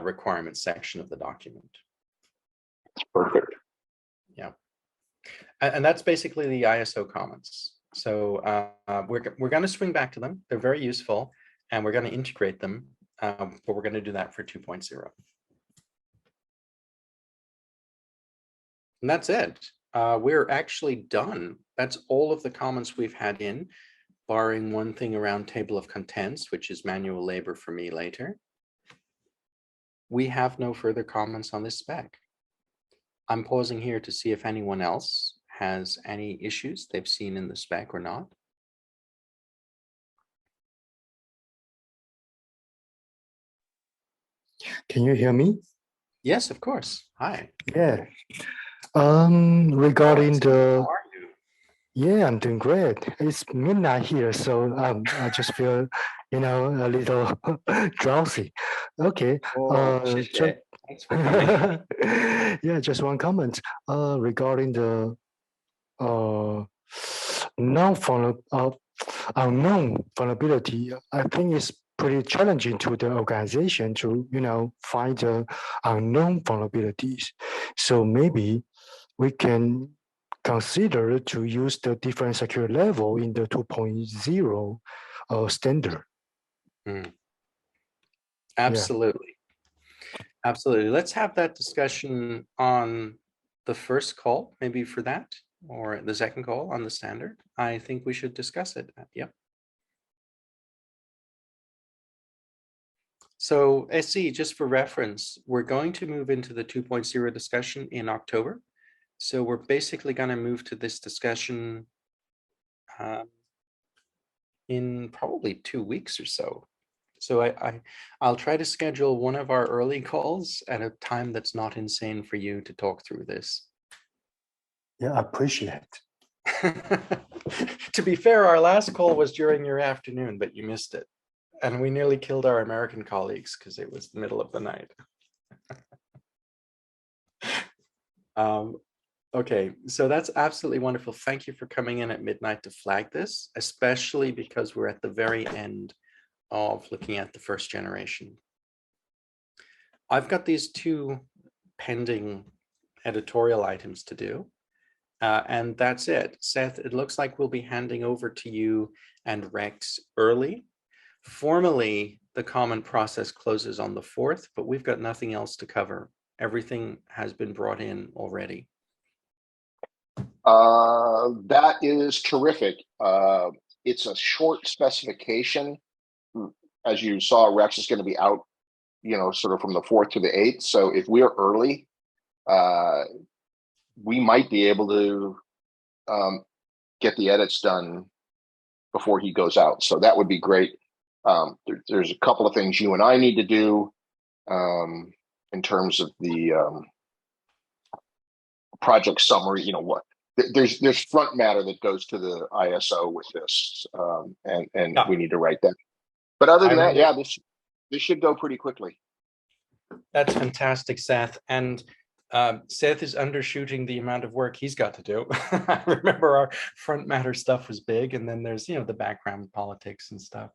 requirements section of the document. Perfect. Yeah. And that's basically the ISO comments. So we're going to swing back to them. They're very useful, and we're going to integrate them, but we're going to do that for 2.0. And that's it. We're actually done. That's all of the comments we've had in, barring one thing around table of contents, which is manual labor for me later. We have no further comments on this spec. I'm pausing here to see if anyone else has any issues they've seen in the spec or not. Can you hear me? Yes, of course. Hi. Yeah. Regarding the, yeah, I'm doing great. It's midnight here, so I just feel, a little drowsy. Okay. Thanks for coming. Yeah, just one comment regarding the unknown vulnerability. I think it's pretty challenging to the organization to, find the unknown vulnerabilities. So maybe we can consider to use the different security level in the 2.0 standard. Absolutely. Yeah. Absolutely. Let's have that discussion on the first call, maybe for that, or the second call on the standard. I think we should discuss it. Yep. So SC, just for reference, we're going to move into the 2.0 discussion in October. So we're basically going to move to this discussion in probably 2 weeks or so. So I'll try to schedule one of our early calls at a time that's not insane for you to talk through this. Yeah, I appreciate it. To be fair, our last call was during your afternoon, but you missed it. And we nearly killed our American colleagues because it was the middle of the night. Okay, so that's absolutely wonderful. Thank you for coming in at midnight to flag this, especially because we're at the very end of looking at the first generation. I've got these 2 pending editorial items to do, and that's it. Seth, it looks like we'll be handing over to you and Rex early. Formally, the common process closes on the 4th, but we've got nothing else to cover. Everything has been brought in already. That is terrific. It's a short specification. As you saw, Rex is going to be out, sort of from the 4th to the 8th. So if we're early, we might be able to get the edits done before he goes out. So that would be great. There's a couple of things you and I need to do in terms of the project summary. there's front matter that goes to the ISO with this, and we need to write that. But other than that, yeah, this should go pretty quickly. That's fantastic, Seth. And Seth is undershooting the amount of work he's got to do. I remember our front matter stuff was big, and then there's, you know, the background politics and stuff.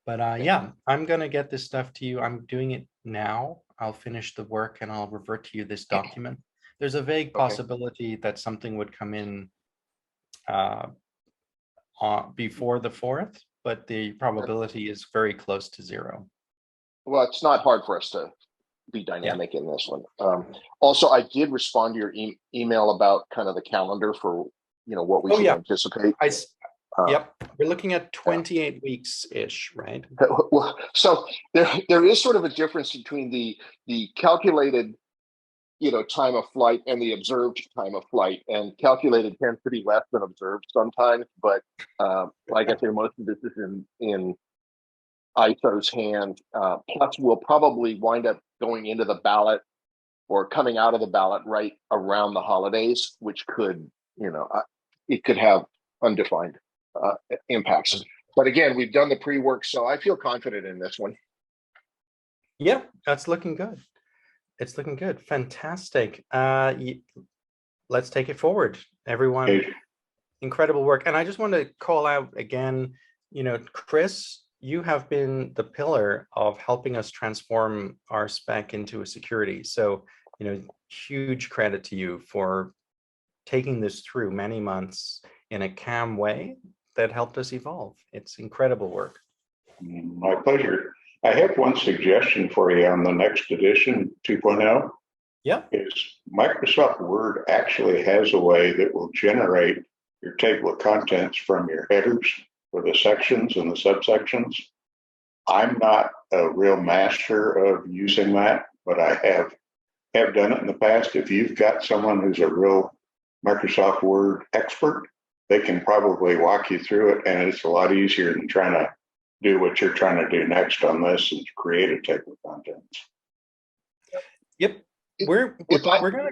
But yeah, I'm going to get this stuff to you. I'm doing it now. I'll finish the work and I'll revert to you this document. There's a vague possibility that something would come in before the 4th, but the probability is very close to 0. Well, it's not hard for us to be dynamic in this one. Also, I did respond to your email about kind of the calendar for, you know, what we should anticipate. Yep, we're looking at 28 weeks-ish, right? Well, so there is sort of a difference between the calculated, you know, time of flight and the observed time of flight, and calculated tends to be less than observed sometimes. But like I say, most of this is in ISO's hand. Plus, we'll probably wind up going into the ballot or coming out of the ballot right around the holidays, which could, you know, it could have undefined impacts. But again, we've done the pre-work, so I feel confident in this one. Yeah, that's looking good. It's looking good. Fantastic. Let's take it forward, everyone. Incredible work. And I just want to call out again, you know, Chris, you have been the pillar of helping us transform our spec into a security. So, you know, huge credit to you for taking this through many months in a calm way that helped us evolve. It's incredible work. My pleasure. I have one suggestion for you on the next edition, 2.0. Yeah. Is Microsoft Word actually has a way that will generate your table of contents from your headers for the sections and the subsections. I'm not a real master of using that, but I have done it in the past. If you've got someone who's a real Microsoft Word expert, they can probably walk you through it, and it's a lot easier than trying to do what you're trying to do next on this and create a table of contents. Yep. We're gonna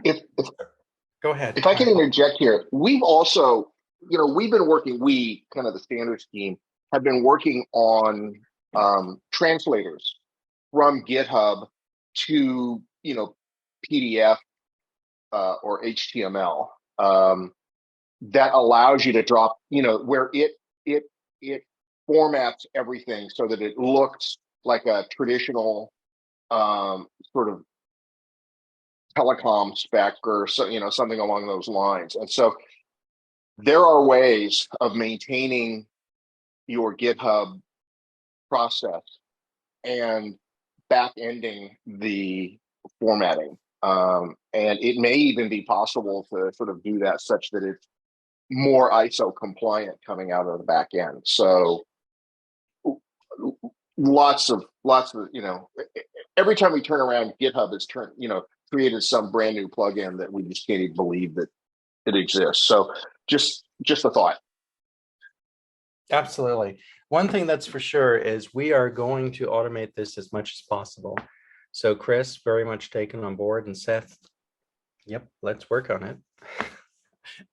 go ahead. If I can interject here, we've also, you know, we've been working, kind of the standards team, have been working on translators from GitHub to, you know, PDF or HTML that allows you to drop, you know, where it formats everything so that it looks like a traditional sort of telecom spec or so, you know, something along those lines. And so there are ways of maintaining your GitHub process and back-ending the formatting. And it may even be possible to sort of do that such that it's more ISO compliant coming out of the back end. So lots of, you know, every time we turn around, GitHub has created some brand new plugin that we just can't even believe that it exists. So just a thought. Absolutely. One thing that's for sure is we are going to automate this as much as possible. So Chris, very much taken on board, and Seth, yep, let's work on it.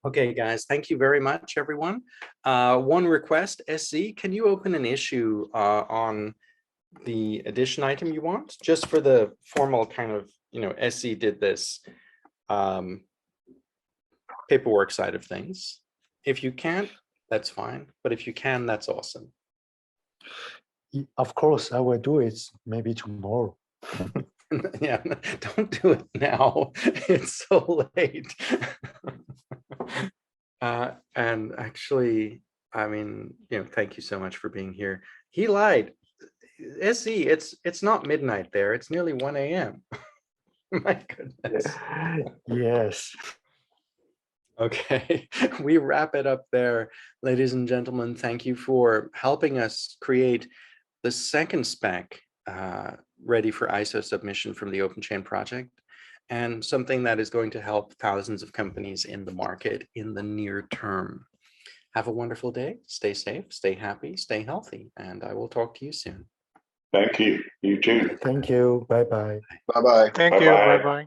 Okay, guys, thank you very much, everyone. One request, SC, can you open an issue on the edition item you want? Just for the formal kind of, you know, SC did this paperwork side of things. If you can't, that's fine. But if you can, that's awesome. Of course, I will do it maybe tomorrow. Yeah, don't do it now. It's so late. And actually, I mean, you know, thank you so much for being here. He lied. SE, it's not midnight there. It's nearly 1 a.m. My goodness. Yes. Okay, we wrap it up there. Ladies and gentlemen, thank you for helping us create the second spec ready for ISO submission from the OpenChain project, and something that is going to help thousands of companies in the market in the near term. Have a wonderful day. Stay safe, stay happy, stay healthy, and I will talk to you soon. Thank you. You too. Thank you. Bye-bye. Bye-bye. Thank you. Bye-bye.